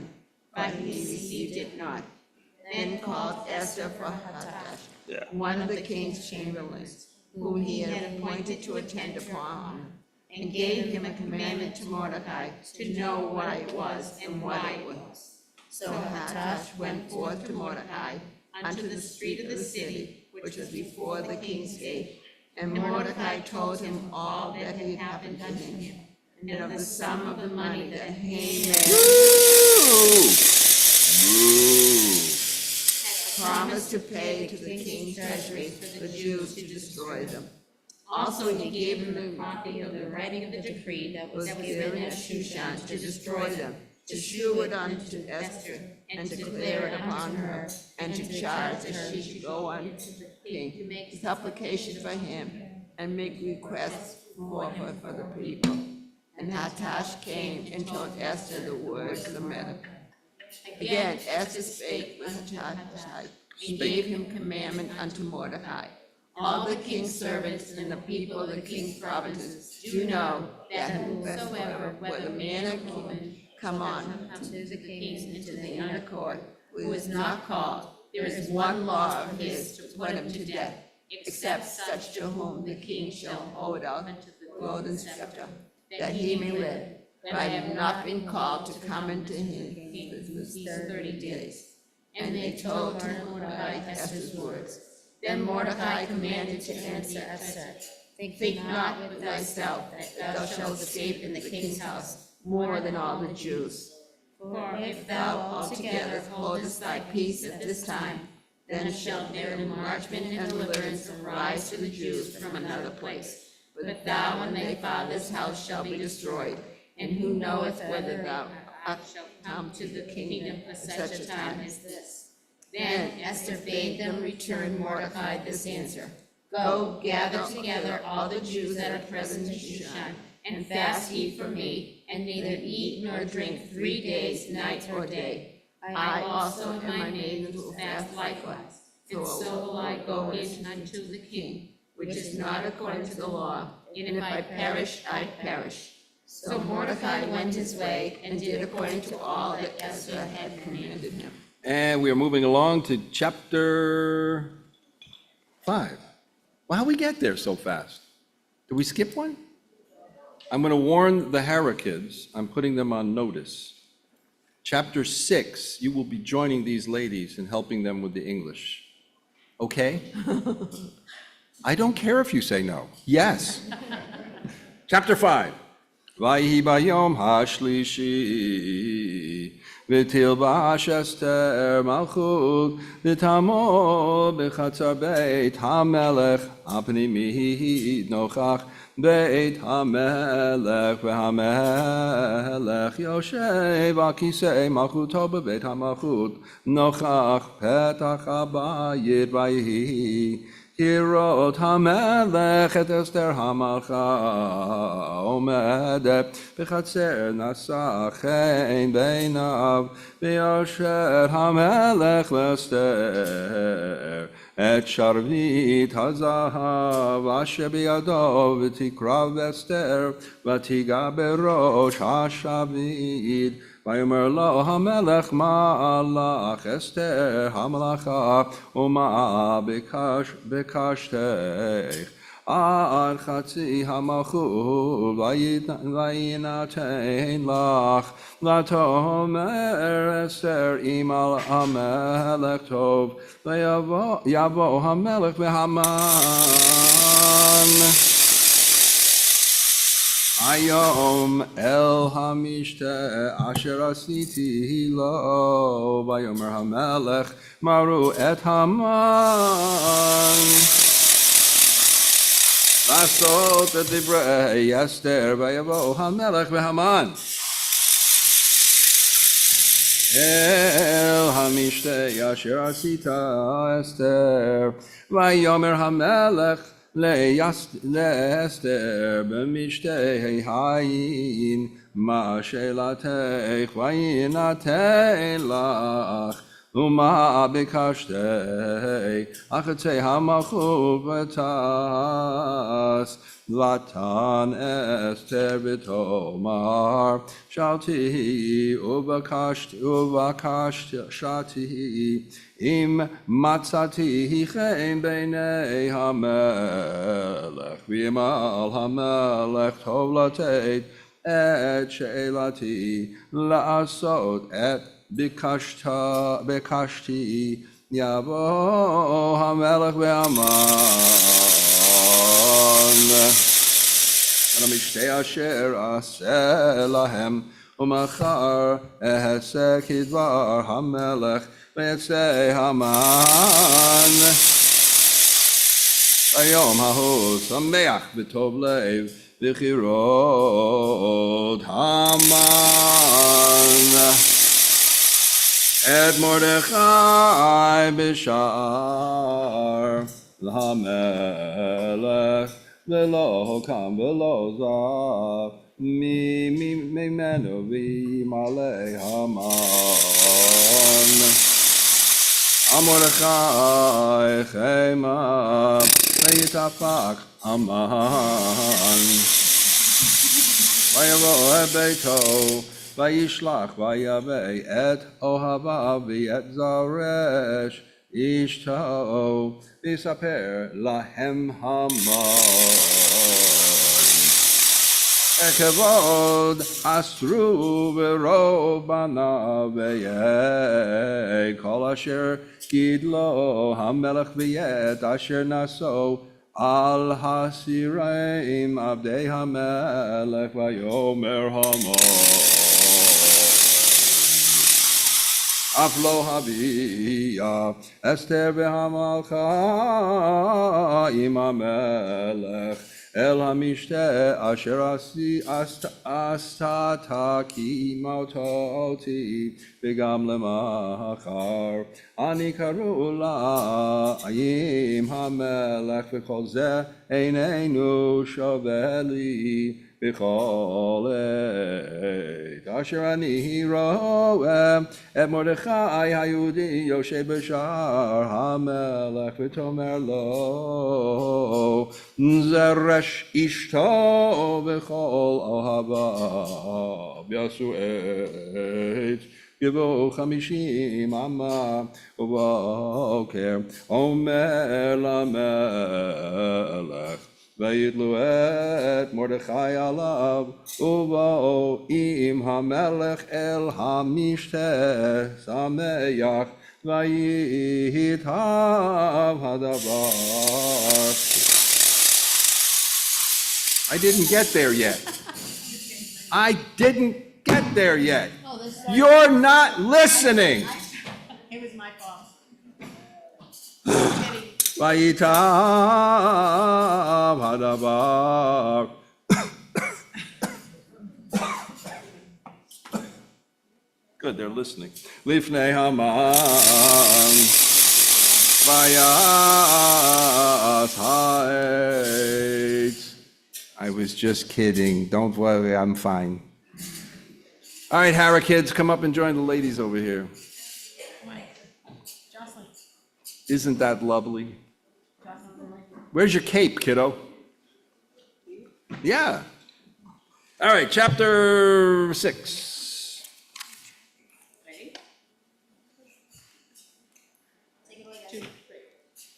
but he received it not. Then called Esther for Hatash, one of the king's chamberlains, whom he had appointed to attend upon him, and gave him a commandment to Mordecai to know what it was and what it was. So Hatash went forth to Mordecai unto the street of the city, which was before the king's gate. And Mordecai told him all that had happened to him, and of the sum of the money that Haman promised to pay to the king's treasury for the Jews to destroy them. Also he gave him the copy of the writing of the decree that was given at Shushan to destroy them, to shew it unto Esther, and to declare it upon her, and to charge that she should go unto the king to make supplication for him, and make requests for the people. And Hatash came and told Esther the words of the matter. Again, Esther spake with Hatash, and gave him commandment unto Mordecai. All the king's servants and the people of the king's provinces do know that whosoever, whether man or woman, come on to the king into the inner court, who is not called, there is one law of his to put him to death, except such to whom the king shall hold out the golden scepter, that he may live. But I have not been called to come into him these 30 days. And they told Mordecai Esther's words. Then Mordecai commanded to answer Esther, think not with thyself that thou shalt escape in the king's house more than all the Jews. For if thou altogether holdest thy peace at this time, then shall their enlargement and deliverance arise to the Jews from another place. But thou and thy father's house shall be destroyed, and who knoweth whether thou shalt come to the kingdom for such a time as this. Then Esther bade them return Mordecai this answer. Go, gather together all the Jews that are present in Shushan, and fast ye for me, and neither eat nor drink 3 days, night or day. I also and my maidens will fast likewise, and so will I go in unto the king, which is not according to the law, and if I perish, I perish. So Mordecai went his way, and did according to all that Esther had commanded him. And we are moving along to chapter 5. Well, how'd we get there so fast? Did we skip one? I'm going to warn the Hara kids. I'm putting them on notice. Chapter 6, you will be joining these ladies and helping them with the English. Okay? I don't care if you say no. Yes. Chapter 5. ויהי ביום השלישי, ותלבש אסתר מלכות, ותעמוד בחצר בית המלך הפנימי נוכח בית המלך, והמלך יושב על כיסא מלכותו בבית המלכות נוכח פתח הבית. ויהי כראות המלך את אסתר המלכה עומדת בחצר, נשא חן בעיניו, וישר המלך לאסתר את שרביט הזהב אשר בידו, ותקרב אסתר ותיגע בראש השביט. ויאמר לו המלך, מה לך אסתר המלכה, ומה בקשתך? עד חצי המלכות ויינתן לך. ותאמר אסתר אם על המלך טוב, ויבוא המלך והמן היום אל המשתה אשר עשיתי לו. ויאמר המלך, מרו את המן לעשות את דברי אסתר. ויבוא המלך והמן אל המשתה אשר עשית אסתר. ויאמר המלך לאסתר במשתה, האין מה שאלתך? ויינתן לך. ומה ביקשת? אחצי המלכות ותעש. ותן אסתר ותאמר, שאלתי ובקשתי, אם מצאתי חן בעיני המלך, ואם על המלך טוב לתת את שאלתי, לעשות את ביקשתי. יבוא המלך והמן על המשתה אשר עשה להם, ומחר אעשה כדבר המלך. ויצא המן ביום ההוא שמח וטוב לב, וכראות המן את מרדכי בשער למלך, ולא קם ולא זב ממנו, וימלא המן מרדכי חמה, ויתאפק המן. ויבוא אל ביתו, וישלח ויבא את אוהביו ואת זרש אשתו, ויספר להם המן. כבוד אסרו ברוב בניו, ויהי כל אשר גידלו המלך וית אשר נשאו על הסירים עבדי המלך. ויאמר המן, אף לא הביאה אסתר והמלכה עם המלך אל המשתה אשר עשתה, כי מותתי וגם למחר. אני קראו לה עם המלך, וכל זה איננו שווה לי בכל עת. אשר אני רואה את מרדכי היהודי יושב בשער המלך, ותאמר לו זרש אשתו וכל אוהביו יעשו עת. יבואו 50 אמה ובוקר, אומר למלך, ויתלו את מרדכי עליו, ובאו עם המלך אל המשתה שמח, ויתהב הדבר. I didn't get there yet. I didn't get there yet. Oh, this started. You're not listening. It was my fault. Vayitam hadabar. Good, they're listening. Lifnei Haman vayas ha'etz. I was just kidding. Don't worry, I'm fine. All right, Hara kids, come up and join the ladies over here. Jocelyn. Isn't that lovely? Where's your cape, kiddo? Yeah. All right, chapter 6.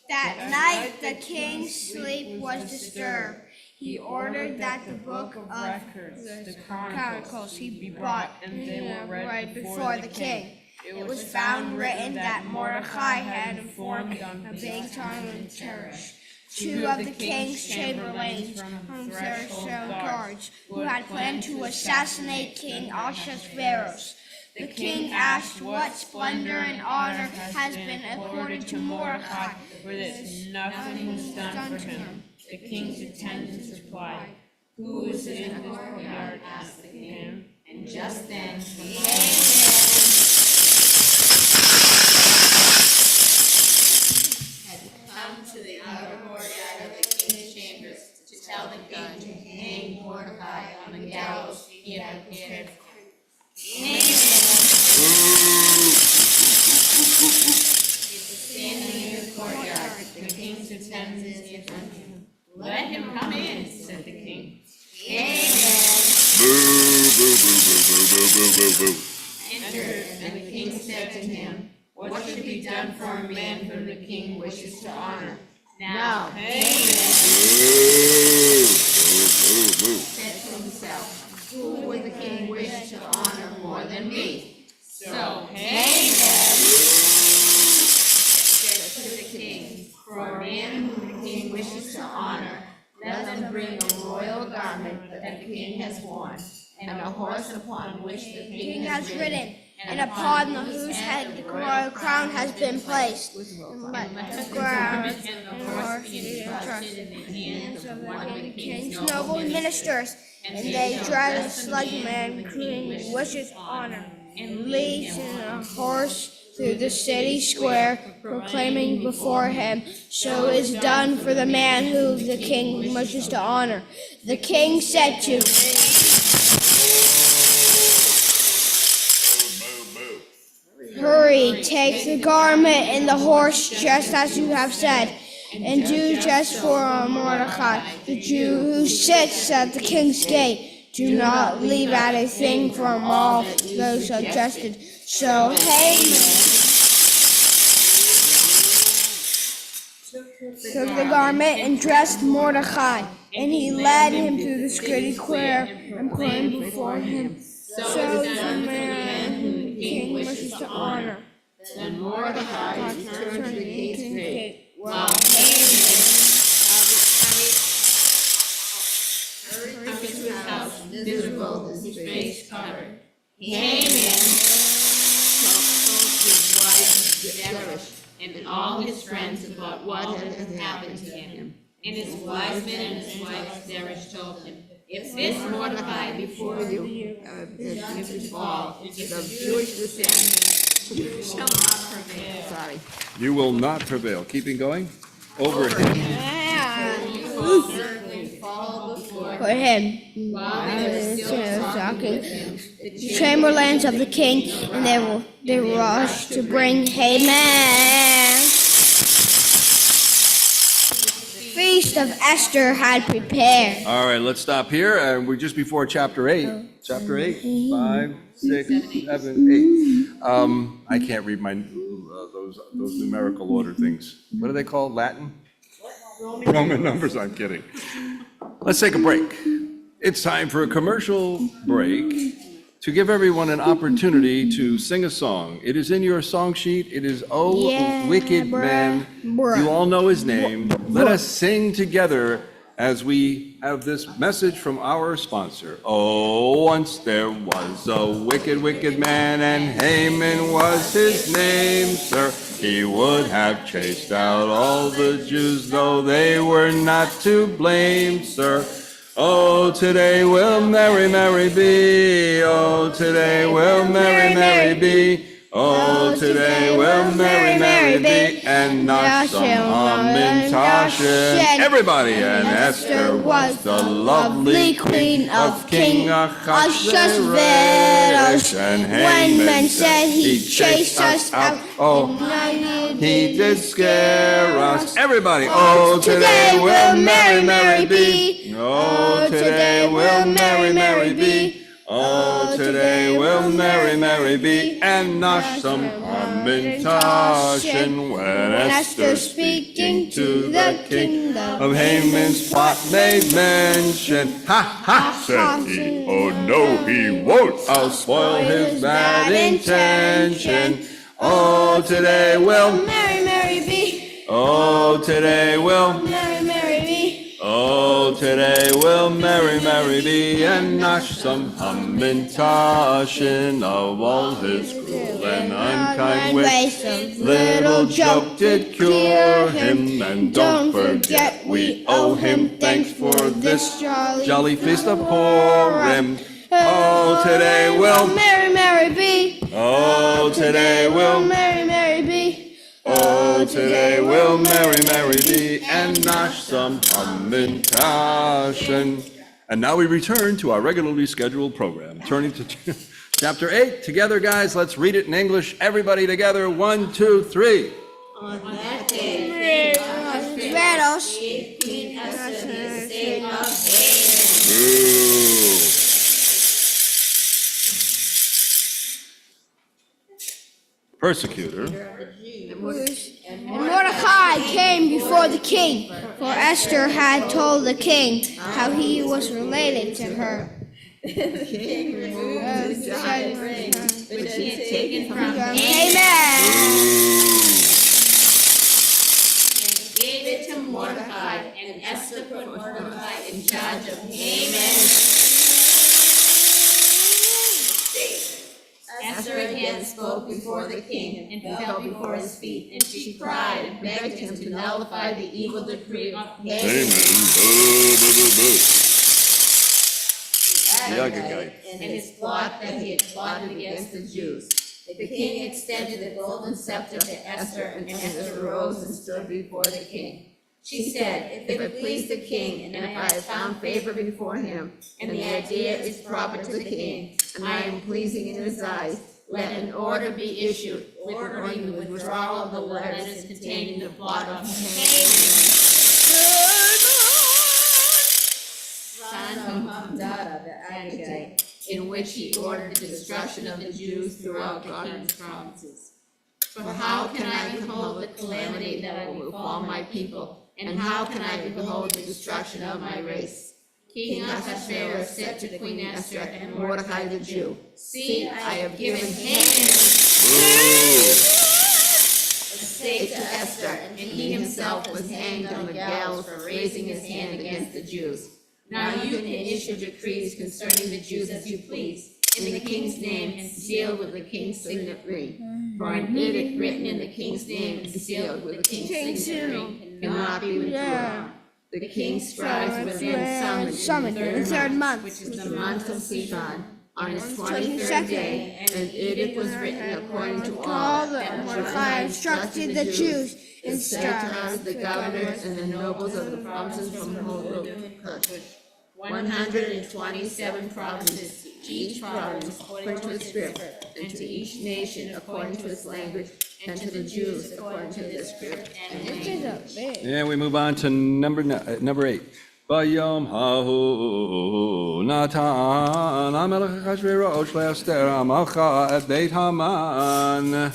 That night the king's sleep was disturbed. He ordered that the book of the Chronicles be brought and they were read before the king. It was found written that Mordecai had informed Bigtan and Teresh, two of the king's chamberlains from their guards, who had planned to assassinate King Ahasuerus. The king asked what splendor and honor has been accorded to Mordecai, For this, nothing was done for him. The king's attendants replied, "Who is in this courtyard?" asked the king. And just then, had come to the outer courtyard of the king's chambers to tell the king to hang Mordecai on the gallows he had prepared for him. Standing in the courtyard, the king's attendants answered him. "Let him come in," said the king. Entered, and the king said to him, "What should be done for a man whom the king wishes to honor?" Now, Haman said to himself, "Who would the king wish to honor more than me?" So Haman said to the king, "For a man whom the king wishes to honor, let them bring a royal garment that the king has worn, and a horse upon which the king has ridden, and upon whose head the royal crown has been placed. And let the garment and the horse be entrusted in the hands of one of the king's noble ministers, and they dress like a man who wishes honor, and leads in a horse through the city square, proclaiming before him, so is done for the man who the king wishes to honor." The king said to "Hurry, take the garment and the horse just as you have said, and do just for Mordecai, the Jew who sits at the king's gate. Do not leave out a thing from all those suggested." So Haman took the garment and dressed Mordecai, and he led him through the city square and proclaimed before him, "So is the man whom the king wishes to honor." Then Mordecai returned to the king's gate, while hurried to his house, miserable, his face covered. Haman told his wife Zeresh and all his friends about what had happened to him. And his wise men and his wife Zeresh told him, "If this Mordecai before you is fall, is of Jewish descent, you shall not prevail." Sorry. You will not prevail. Keeping going. Over him. Fall before For him, chamberlains of the king, and they rushed to bring Haman. Feast of Esther had prepared. All right, let's stop here. And we're just before chapter 8. Chapter 8, 5, 6, 7, 8. I can't read my those numerical order things. What are they called? Latin? Roman numbers. I'm kidding. Let's take a break. It's time for a commercial break to give everyone an opportunity to sing a song. It is in your song sheet. It is "Oh Yeah, Wicked bruh. Man." Bruh. You all know his name. Let us sing together as we have this message from our sponsor. Oh, once there was a wicked, wicked man, and Haman was his name, sir. He would have chased out all the Jews, though they were not to blame, sir. Oh, today will Mary, Mary be. Oh, today will Mary, Mary be. Oh, today will Mary, Mary be, and not some Hamantashen. Everybody, and Esther was the lovely queen of King Ahasuerus. And Haman said he chased us out. Oh, he did scare us. Everybody, oh, today will Mary, Mary be. Oh, today will Mary, Mary be. Oh, today will Mary, Mary be, and not some Hamantashen. When Esther speaking to the king of Haman's plot made mention, ha ha, said he, oh no he won't, I'll spoil his bad intention. Oh, today will Mary, Mary be. Oh, today will Mary, Mary be. Oh, today will Mary, Mary be, and Nosh some Hamantashen of all his cruel and unkind ways. Little joke did cure him, and don't forget we owe him thanks for this jolly feast of Purim. Oh, today will Mary, Mary be. Oh, today will Mary, Mary be. Oh, today will Mary, Mary be, and Nosh some Hamantashen. And now we return to our regularly scheduled program. Turning to chapter 8. Together, guys, let's read it in English. Everybody together. 1, 2, 3. On that day, Rattles. Queen Esther the estate of Haman. Ooh. Persecutor. And Mordecai came before the king, for Esther had told the king how he was related to her. The king removed his giant ring, which he had taken from Haman, Amen. and gave it to Mordecai, and Esther put Mordecai in charge of Haman's. Esther again spoke before the king and fell before his feet, and she cried and begged him to nullify the evil decree of Haman, and his plot that he had plotted against the Jews. The king extended the golden scepter to Esther, and Esther rose and stood before the king. She said, if it please the king, and if I have found favor before him, and the idea is proper to the king, and I am pleasing in his eyes, let an order be issued ordering the withdrawal of the letters containing the plot of Haman, son of Hamdata the Agagite, in which he ordered the destruction of the Jews throughout the king's provinces. For how can I behold the calamity that will befall my people, and how can I behold the destruction of my race? King Ahasuerus said to Queen Esther and Mordecai the Jew, see, I have given Haman estate to Esther, and he himself was hanged on the gallows for raising his hand against the Jews. Now you can issue decrees concerning the Jews as you please, in the king's name and sealed with the king's signet ring. For an edict written in the king's name and sealed with the king's signet ring cannot be withdrawn. The king's scribes were then summoned in the third month, which is the month of Sivan, on his 23rd day, and an edict was written according to all that Mordecai instructed the Jews, and Satrams, the governors, and the nobles of the provinces from the whole road to Cush. 127 provinces, each province according to its script, and to each nation according to its language, and to the Jews according to their script and language. And we move on to number 8. Bayom hahu Natan Amelech Achashverosh le'Esther Amalcha et Beit Haman.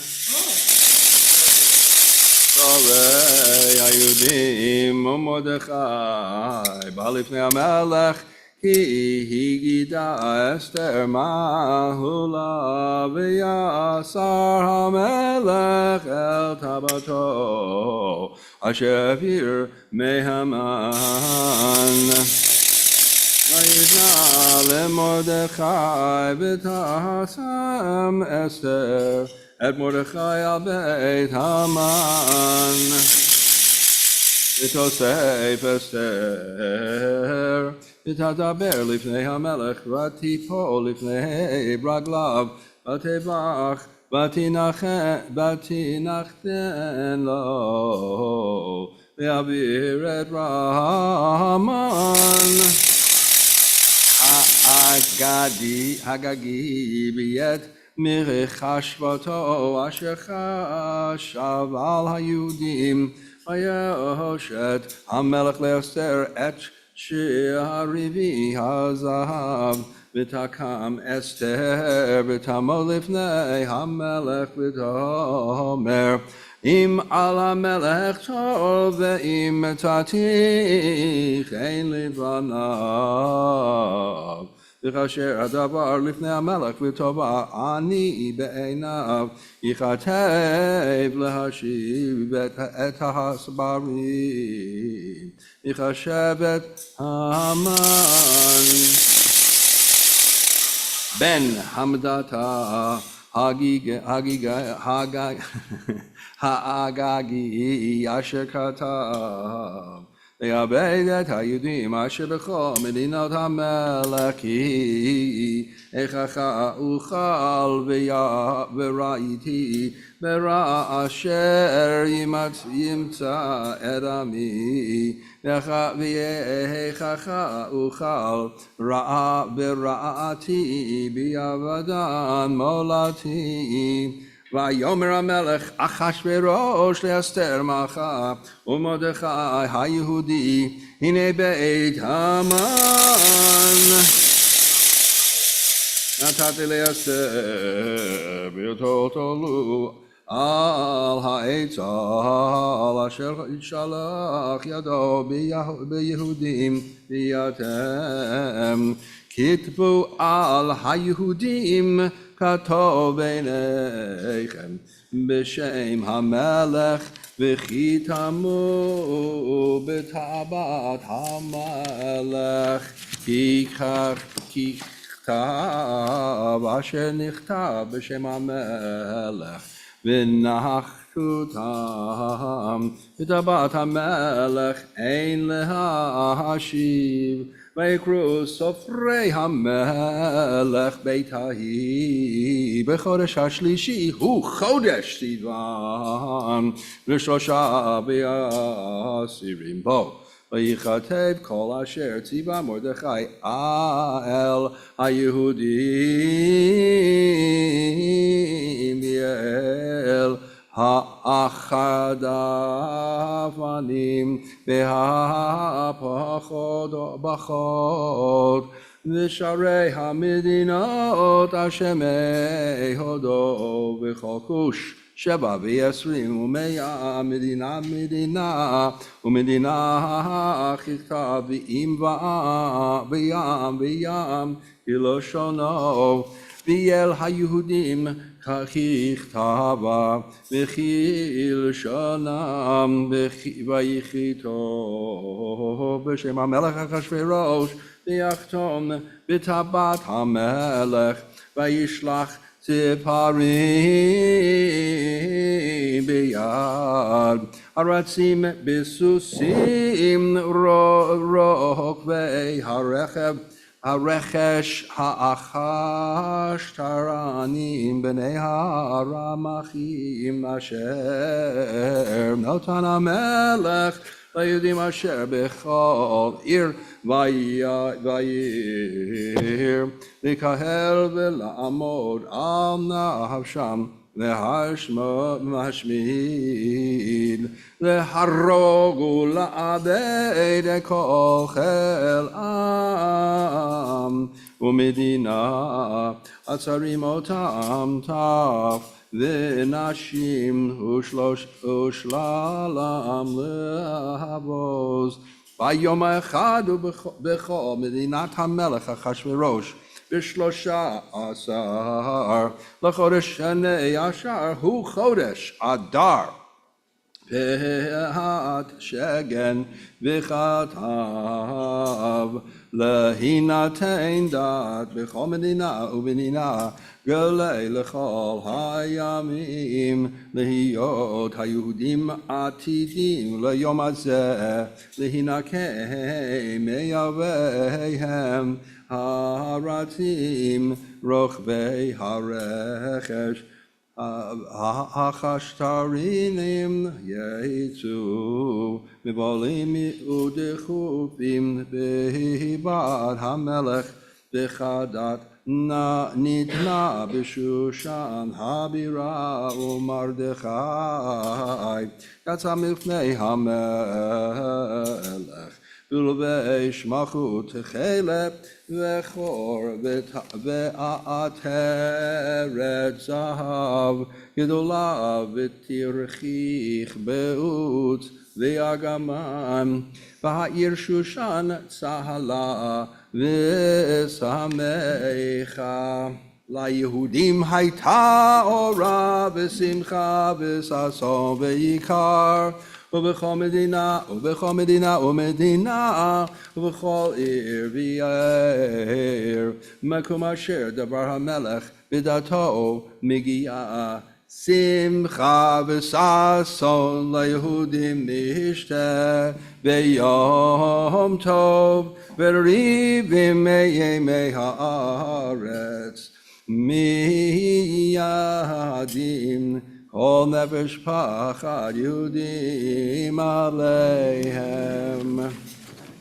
Sorei Hayudim Mordechai ba'al lifnei Hamelech כי הגידה אסתר מהולה ויסר המלך אל טבתו אשר העביר מהמן. ויתנה למרדכי ותשם אסתר את מרדכי על בית המן. ותוסף אסתר ותדבר לפני המלך ותיפול לפני רגליו ותברך ותנחתן לו ויעביר את המן הגגי ביד מרחשבתו אשר חשב על היהודים. ויושת המלך לאסתר את שעריבי הזהב ותקם אסתר ותעמוד לפני המלך ותאמר אם על המלך טוב ואם תתיך אין לבניו. וכאשר הדבר לפני המלך וטובה אני בעיניו יכתב להשיב את הסברים יחשב את המן בן המדתה האגגי אשר כתב ויאבד את היהודים אשר בכל מדינות המלך כי איכך אוכל וראיתי ברע אשר ימצא את עמי ואיכך אוכל רע וראתי ביבדן מולדתי. ויאמר המלך אחשוורוש לאסתר מלכה ומרדכי היהודי הנה בית המן נתתי לאסתר ותוטלו על העצה אשר שלח ידו ביהודים ויתם כתבו על היהודים כתוב ביניכם בשם המלך וכי תמו בטבעת המלך כי כתב אשר נכתב בשם המלך ונחתותם בטבעת המלך אין להשיב. ויקראו סופרי המלך בית ההיא בחודש השלישי הוא חודש סיוון ושלושה ועשירים בו ויכתב כל אשר ציווה מרדכי על היהודים ואל האחדפנים והפחות ושרי המדינות השמי הודו וכל כוש 27 ומאה מדינה ככתב וים כלשונו ואל היהודים ככתבה וכלשונם ויכתוב בשם המלך אחשוורוש ויחתום בטבעת המלך וישלח ציפורים ביד הרצים בסוסים רוכבי הרכש האחשתרנים בני הרמחים אשר נתן המלך ליהודים אשר בכל עיר ועיר לקהל ולעמוד על נפשם להשמיד להרוג ולאבד את כל חיל עם ומדינה עצרים אותם טף ונשים ושללם להבוז ביום האחד ובכל מדינת המלך אחשוורוש, ב13 לחודש שני עשר, הוא חודש אדר. פאת שגן וכתב להינתן דת בכל מדינה ומדינה גלי לכל הימים להיות היהודים עתידים ליום הזה להינקם מאויביהם הרצים רוכבי הרכש החשטרינים יצאו מבולים ודחופים בהיבד המלך בחדת ניתנה בשושן הבירה ומרדכי יצא מלפני המלך ולבש מלכות תכלת וחור ועטרת זהב גדולה ותרחיך באות ואגמן והעיר שושן צהלה ושמחה ליהודים הייתה אורה ושמחה וששון ויקר ובכל מדינה ומדינה ובכל עיר ועיר מקום אשר דבר המלך בדעתו מגיעה שמחה וששון ליהודים נשתה ביום טוב וריבים מימי הארץ מיידים כל נפש פחד יהודים עליהם.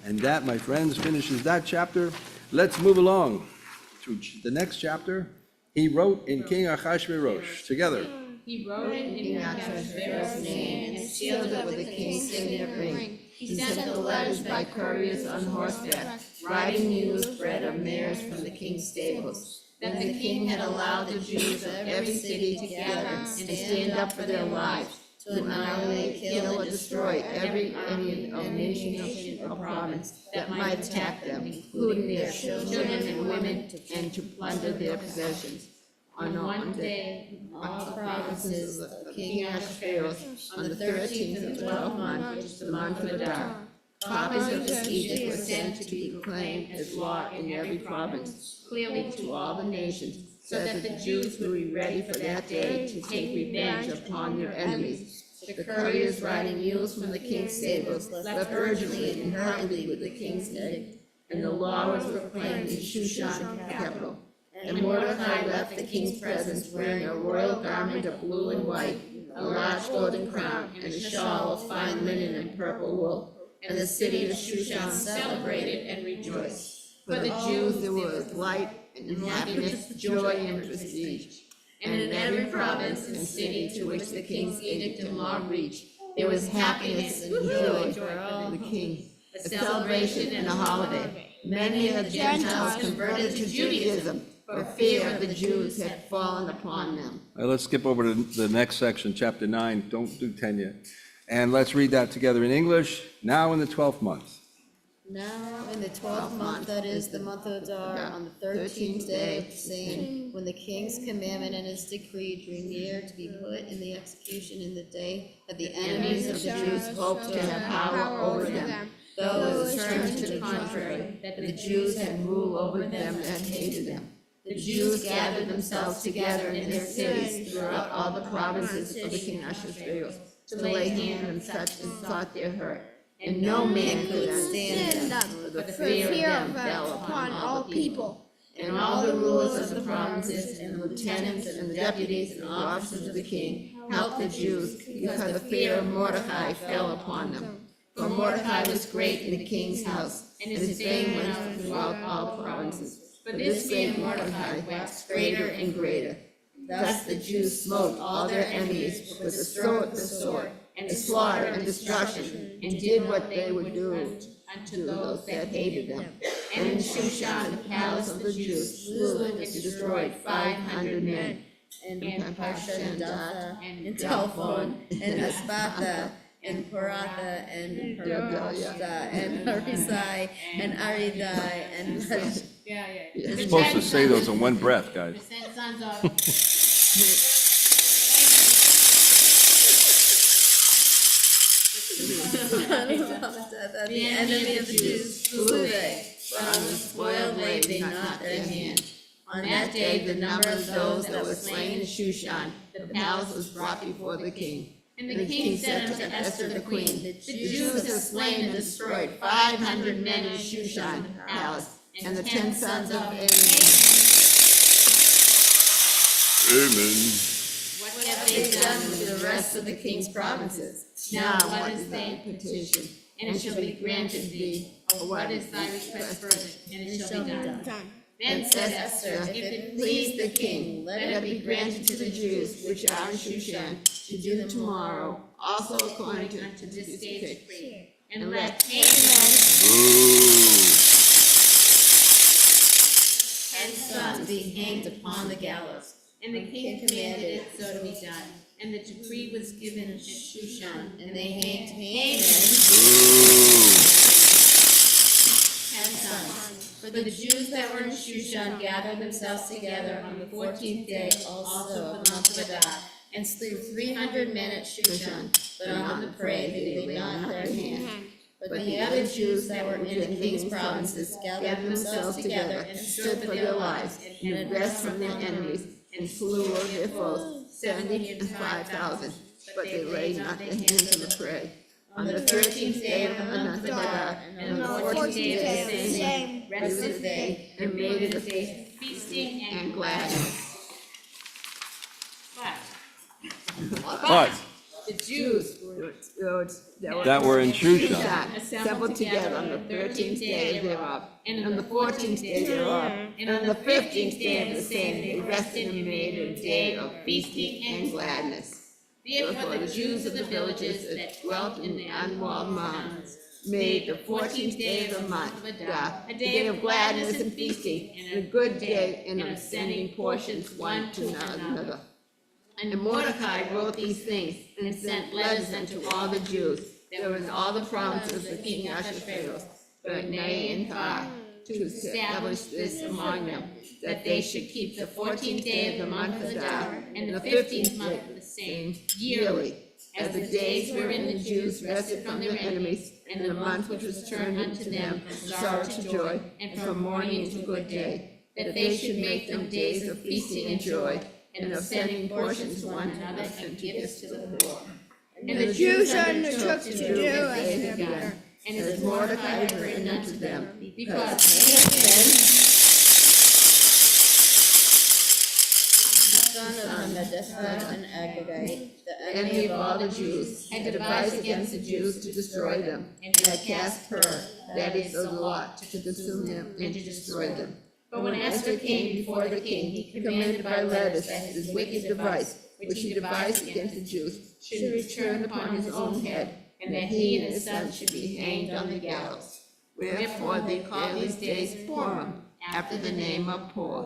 And that, my friends, finishes that chapter. Let's move along to the next chapter. He wrote in King Ahasuerus together. He wrote in King Ahasuerus' name and sealed it with the king's signet ring. He sent the letters by couriers on horseback, riding mules bred of mares from the king's stables. That the king had allowed the Jews of every city to gather and stand up for their lives, to annihilate, kill, or destroy every Indian or nation or province that might attack them, including their children and women, and to plunder their possessions. On one day, all the provinces of King Ahasuerus, on the 13th of the 12th month, which is the month of Adar, copies of this edict were sent to be proclaimed as law in every province, clearly to all the nations, so that the Jews would be ready for that day to take revenge upon their enemies. The couriers riding mules from the king's stables left urgently and hurriedly with the king's edict, and the law was proclaimed in Shushan, the capital. And Mordecai left the king's presence wearing a royal garment of blue and white, a large golden crown, and a shawl of fine linen and purple wool. And the city of Shushan celebrated and rejoiced. For the Jews there was light and happiness, joy and prestige. And in every province and city to which the king's edict and law reached, there was happiness and joy for the king, a celebration and a holiday. Many of the Gentiles converted to Judaism, for fear of the Jews had fallen upon them. All right, let's skip over to the next section, chapter 9. Don't do 10 yet. And let's read that together in English. Now in the 12th month. Now in the 12th month, that is the month of Adar, on the 13th day of the same, when the king's commandment and his decree drew near to be put in the execution in the day that the enemies of the Jews hoped to have power over them, though it was turned to the contrary, that the Jews had rule over them and hated them. The Jews gathered themselves together in their cities throughout all the provinces of the king Ahasuerus to lay hand on such as sought their hurt. And no man could stand up, for the fear of them fell upon all the people. And all the rulers of the provinces, and the lieutenants, and the deputies, and officers of the king helped the Jews, because the fear of Mordecai fell upon them. For Mordecai was great in the king's house, and his fame went out throughout all provinces. For this great Mordecai waxed greater and greater. Thus the Jews smote all their enemies with the sword, and slaughter and destruction, and did what they would do unto those that hated them. And in Shushan, the palace of the Jews, slew and destroyed 500 men. And Parshandatha, and Telphon, and Aspatha, and Paratha, and Parashta, and Harisai, and Aridai, and You're supposed to say those in one breath, guys. Send sons of. the enemy of the Jews slew they, but on the spoil laid they not their hand. On that day, the number of those that were slain in Shushan, the palace was brought before the king. And the king said unto Esther the queen, the Jews have slain and destroyed 500 men in Shushan palace, and the 10 sons of Amen. What have they done with the rest of the king's provinces? Now what is thy petition? And it shall be granted thee. Or what is thy request further? And it shall be done. Then said Esther, if it please the king, let it be granted to the Jews which are in Shushan to do tomorrow, also according to this day's decree. And let Haman and sons be hanged upon the gallows. And the king commanded it so to be done. And the decree was given in Shushan, and they hanged Haman 10 sons. For the Jews that were in Shushan gathered themselves together on the 14th day also of the month of Adar, and slew 300 men at Shushan, but on the prey they laid not their hand. But the other Jews that were in the king's provinces gathered themselves together and stood for their lives, and advanced from their enemies, and slew of their foes 75,000, but they laid not their hands on the prey. On the 13th day of the month of Adar, and on the 14th day of the same, rested they, and made it a day of feasting and gladness. But The Jews that were in Shushan. assembled together on the 13th day thereof, and on the 14th day thereof, and on the 15th day of the same, they rested and made a day of feasting and gladness. Therefore the Jews of the villages that dwelt in the unwalled mountains made the 14th day of the month of Adar a day of gladness and feasting, and a good day, and of sending portions one to another. And Mordecai wrote these things, and sent letters unto all the Jews that were in all the provinces of King Ahasuerus, Bernay and Tar, to establish this among them, that they should keep the 14th day of the month of Adar, and the 15th month of the same, yearly, as the days wherein the Jews rested from their enemies, and the month which was turned unto them from sorrow to joy, and from mourning into good day, that they should make them days of feasting and joy, and of sending portions one to another, and gifts to the poor. And the Jews undertook to do as they had done, and as Mordecai had written unto them, because son of Hammedatha and Agagite, the enemy of all the Jews, had devised against the Jews to destroy them, and had cast Pur, that is the lot, to consume them and to destroy them. But when Esther came before the king, he commanded by letters that his wicked device, which he devised against the Jews, should return upon his own head, and that he and his sons should be hanged on the gallows. Wherefore they call these days Purim, after the name of Pur.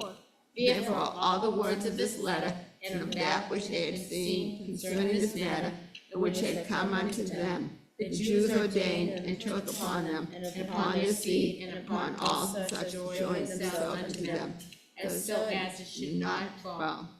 Therefore all the words of this letter, and of that which they had seen concerning this matter, and which had come unto them, the Jews ordained and took upon them, and upon their seed, and upon all such joined themselves unto them, as so as it should not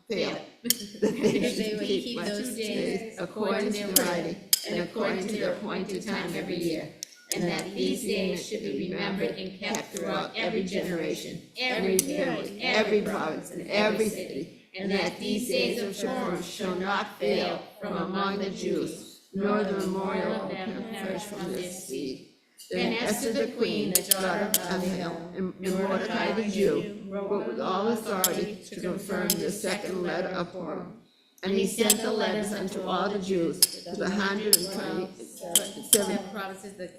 fail, that they should keep those days according to their writing, and according to their appointed time every year, and that these days should be remembered and kept throughout every generation, every family, every province, and every city, and that these days of Purim shall not fail from among the Jews, nor the memorial of them perish from their seed. Then Esther the queen, the daughter of Abihail, and Mordecai the Jew, wrote with all authority to confirm the second letter of Purim. And he sent the letters unto all the Jews, to the 127 provinces, the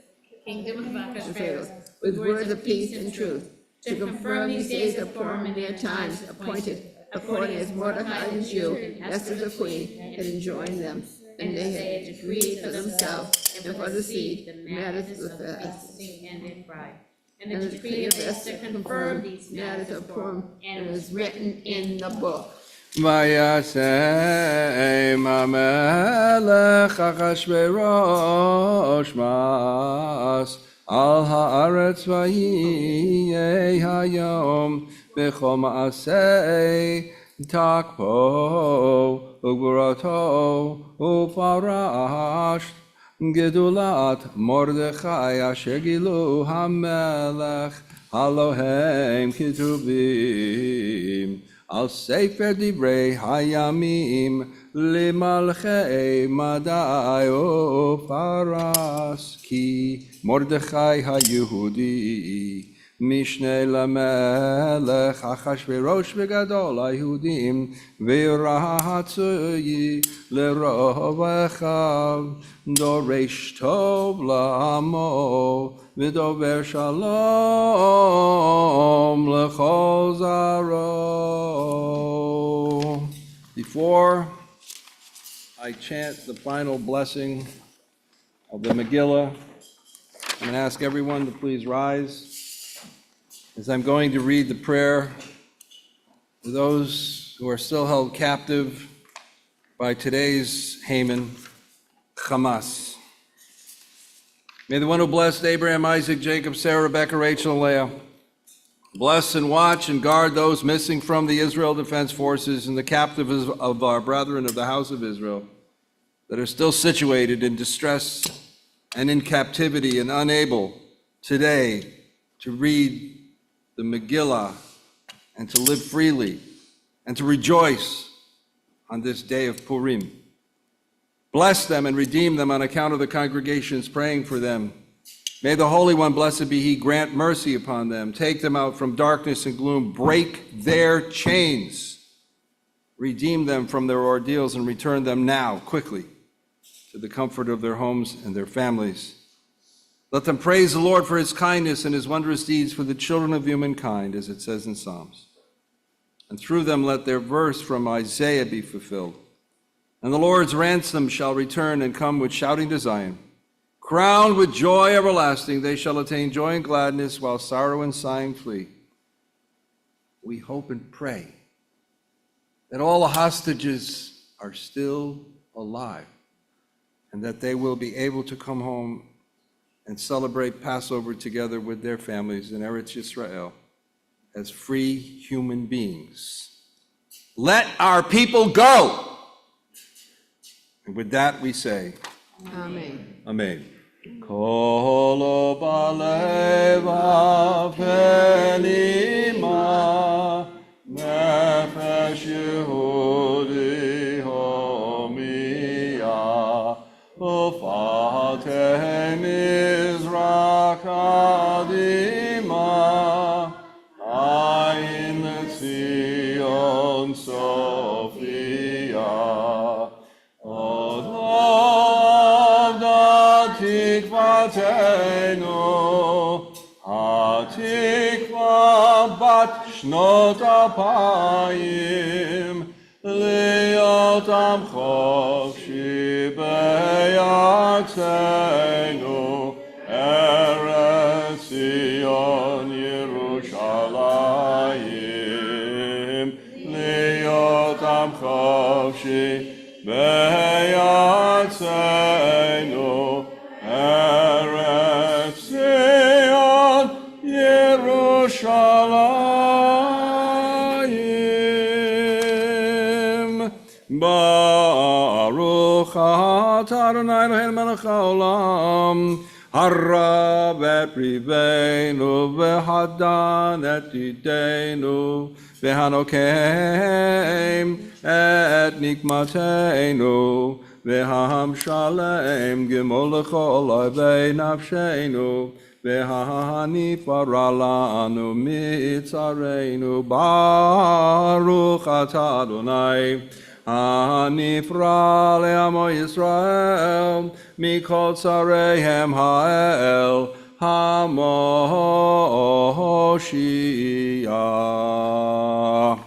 kingdom of Ahasuerus, with words of peace and truth, to confirm these days of Purim in their times appointed, according as Mordecai the Jew and Esther the queen had enjoined them. And they had decreed for themselves and for the seed the matters of the fasting and their pride. And the decree of Esther confirmed these matters of Purim, and it was written in the book. Vayasem HaMelech Achashverosh mas al haaretz vayiyeh hayom b'chol ma'aseh takpo ugvurato ufarash gedulat Mordechai asher gilu HaMelech Halohem kitubim al sefer divrei hayamim limalchei madai ufaras ki Mordechai hayehudi mishnei lamelech achashverosh v'gadol hayehudim v'rahatzuyi lerov echav doresh tov la'amo v'dover shalom l'chol zaro. Before I chant the final blessing of the Megillah, I'm going to ask everyone to please rise as I'm going to read the prayer for those who are still held captive by today's Haman, Hamas. May the one who blessed Abraham, Isaac, Jacob, Sarah, Rebekah, Rachel, and Leah bless and watch and guard those missing from the Israel Defense Forces and the captives of our brethren of the house of Israel that are still situated in distress and in captivity and unable today to read the Megillah and to live freely and to rejoice on this day of Purim. Bless them and redeem them on account of the congregations praying for them. May the Holy One, blessed be He, grant mercy upon them. Take them out from darkness and gloom. Break their chains. Redeem them from their ordeals and return them now, quickly, to the comfort of their homes and their families. Let them praise the Lord for His kindness and His wondrous deeds for the children of humankind, as it says in Psalms. And through them let their verse from Isaiah be fulfilled. And the Lord's ransom shall return and come with shouting to Zion. Crowned with joy everlasting, they shall attain joy and gladness while sorrow and sighing flee. We hope and pray that all the hostages are still alive and that they will be able to come home and celebrate Passover together with their families in Eretz Yisrael as free human beings. Let our people go! And with that we say, Amen. Amen. Kol balev apenima nefesh Yehudi homiya ufatem Mizrach adima ayin Tzion Sophia Tikvatenu, hatikva bat shnot apayim, liot am chofshi beyatzenu, Eretz Zion Yerushalayim, liot am chofshi beyatzenu, Eretz Zion Yerushalayim. Baruch atah Adonai Eloheinu melech haolam, harab et ribeinu v'hadan et yidenu v'hanokem et nikmateinu v'ham shalem gimol l'chol oivei nafsheinu v'hanifara lanu mitzareinu. Baruch atah Adonai hanifra le'amo Yisrael mikol tzareihem ha'el haMoshiach.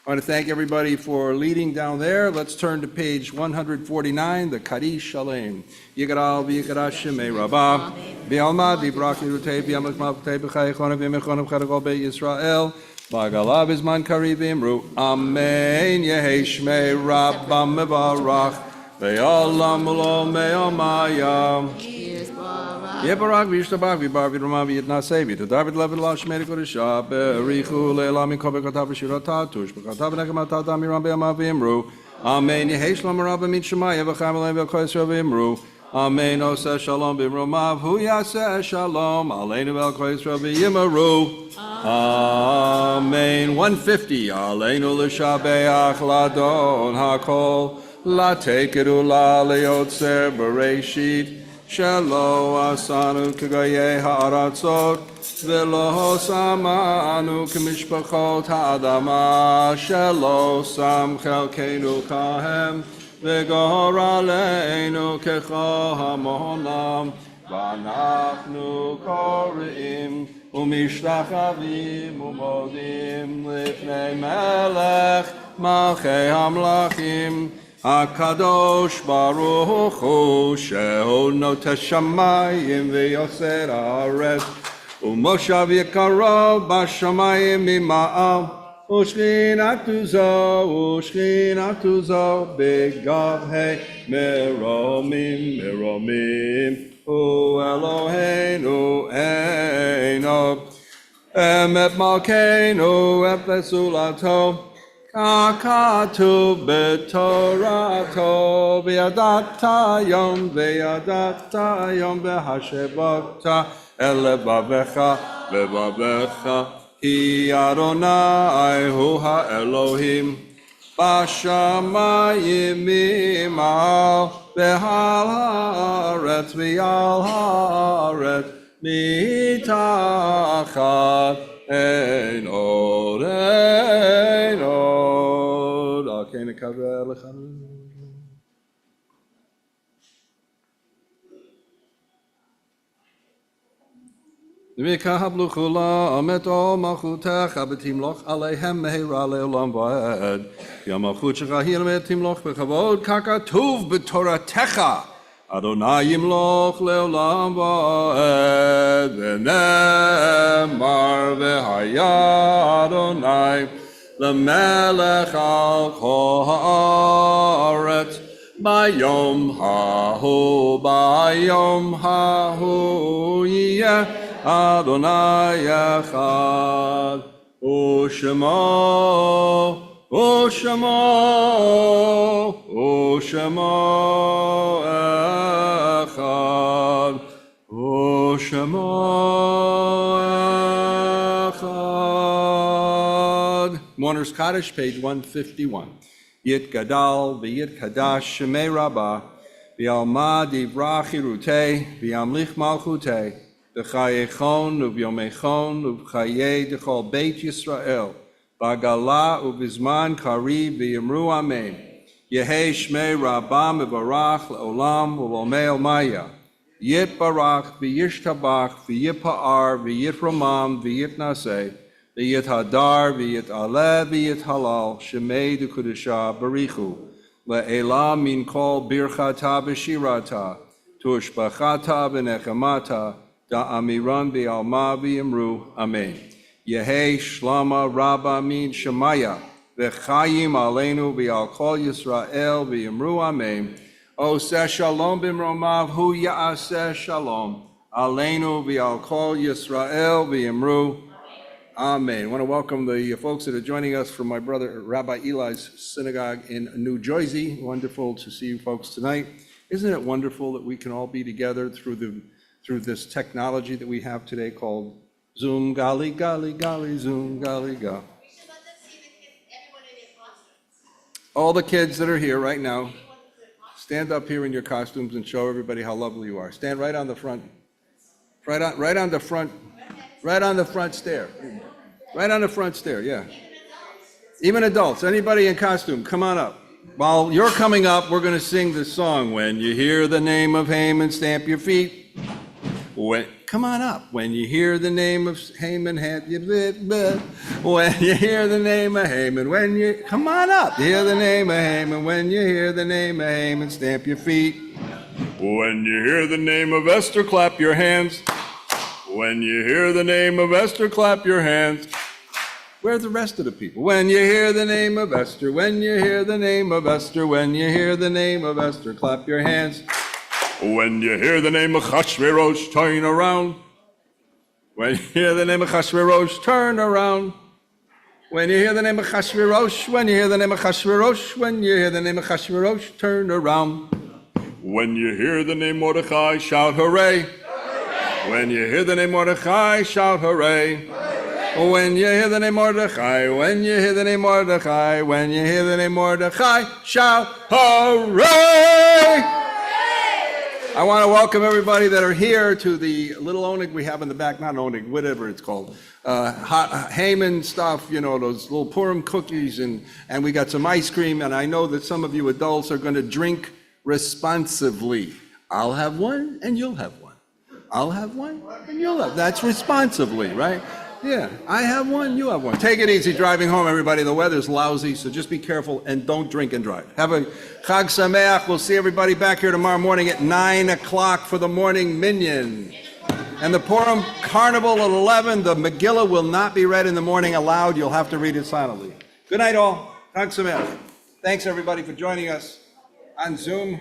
I want to thank everybody for leading down there. Let's turn to page 149, the Kaddish Shalem. Yigaral v'yigaral Shemei Rabbah. V'alma divrach nirutei v'yamak malkutei b'chayechon v'yemechon v'chadakol be'Yisrael. Bagala bizman kariv imru. Amen. Yehi shmei Rabbam mevarach. Ve'olam lo me'omayam. Here's Barak. Yebarak v'yishtabak v'yibar v'yirama v'yitnaseh v'yitadav v'lev v'la shmei kodesha be'erichu le'elam mikol be'katav v'shirata tush be'katav v'nekamatat amiram be'amav v'imru. Amen. Yehi shlom rabba min shemaya v'cham aleim v'kol Yisrael v'imru. Amen. Oseh shalom b'imromav hu yaseh shalom aleinu v'kol Yisrael v'yimaru. Amen. 150. Aleinu l'shabeach ladon hakol latekedu la leotzer bereshit. Shelo asanu k'gayei ha'aratzot, v'lo samanu k'mishpachot ha'adama, shelo sam chelkeinu kahem, v'gor aleinu k'cho hamonam, v'anachnu koreim, u'mishtachavim u'modim, lifnei melech, malchei hamlachim, HaKadosh Baruch Hu Shehu Notes Shamayim V'Yoser Haaretz U'Moshav Yekaro B'Shamayim Mima'al U'Shchinatu Zo B'Gavhei Meromim Meromim U'Eloheinu Eino Emet Malkeinu Efesulato Kakatu betorato v'yadata yom v'hashebata elevavecha hi Adonai hu ha'Elohim b'shamayim mimal v'hal haaretz v'yal haaretz mitachat ein od כן נקווה לך. ויקבלו כולם את עול מלכותך ותמלוך עליהם מהרה לעולם ועד. כי המלכות שלך היא ותמלוך בכבוד ככתוב בתורתך. אדוני ימלוך לעולם ועד. ונאמר והיה אדוני למלך על כל הארץ ביום ההוא יהיה אדוני אחד ושמו אחד Mourner's Kaddish, page 151. Yit Gadal, V'yit Kadash, Shemei Rabbah, V'yalma Divrach Hirutei, V'yamlich Malchutei, V'chayechon, U'vyomechon, U'v'chayei D'chol Beit Yisrael, V'agala U'vizman Kari, V'yimru Amen. Yehei Shmei Rabbah Mevarach Le'olam U'lomei Maya. Yit Barach, V'yishtabach, V'yipa'ar, V'yitramam, V'yitnaseh, V'yit hadar, v'yit aleh, v'yit halal, shemei d'kudesha barichu, le'elah min kol birchata b'shirata, tushbachata v'nechamata, da'amiran v'alma v'yimru, amen. Yehei shlama rabba min shemaya, v'chayim aleinu v'al kol Yisrael v'yimru, amen. Oseh shalom b'mromav hu ya'aseh shalom, aleinu v'al kol Yisrael v'yimru, Amen. I want to welcome the folks that are joining us from my brother Rabbi Eli's synagogue in New Jersey. Wonderful to see you folks tonight. Isn't it wonderful that we can all be together through this technology that we have today called Zoom, Gali, Zoom, Gali, Ga. All the kids that are here right now, stand up here in your costumes and show everybody how lovely you are. Stand right on the front, right on the front stair. Right on the front stair, yeah. Even adults, anybody in costume, come on up. While you're coming up, we're going to sing this song. When you hear the name of Haman, stamp your feet. Come on up. When you hear the name of Haman, when you hear the name of Haman, come on up. Hear the name of Haman. When you hear the name of Haman, stamp your feet. When you hear the name of Esther, clap your hands. When you hear the name of Esther, clap your hands. Where's the rest of the people? When you hear the name of Esther, when you hear the name of Esther, when you hear the name of Esther, clap your hands. When you hear the name of Achashverosh, turn around. When you hear the name of Achashverosh, turn around. When you hear the name of Achashverosh, when you hear the name of Achashverosh, when you hear the name of Achashverosh, turn around. When you hear the name Mordecai, shout hooray. When you hear the name Mordecai, shout hooray. When you hear the name Mordecai, when you hear the name Mordecai, when you hear the name Mordecai, shout hooray! I want to welcome everybody that are here to the little oneg we have in the back, not oneg, whatever it's called. Haman stuff, you know, those little Purim cookies, and we got some ice cream, and I know that some of you adults are going to drink responsively. I'll have one, and you'll have one. I'll have one, and you'll have. That's responsively, right? Yeah, I have one, you have one. Take it easy driving home, everybody. The weather's lousy, so just be careful and don't drink and drive. Have a Chag Sameach. We'll see everybody back here tomorrow morning at 9 o'clock for the morning minyan. And the Purim Carnival at 11. The Megillah will not be read in the morning aloud. You'll have to read it silently. Good night, all. Chag Sameach. Thanks, everybody, for joining us on Zoom.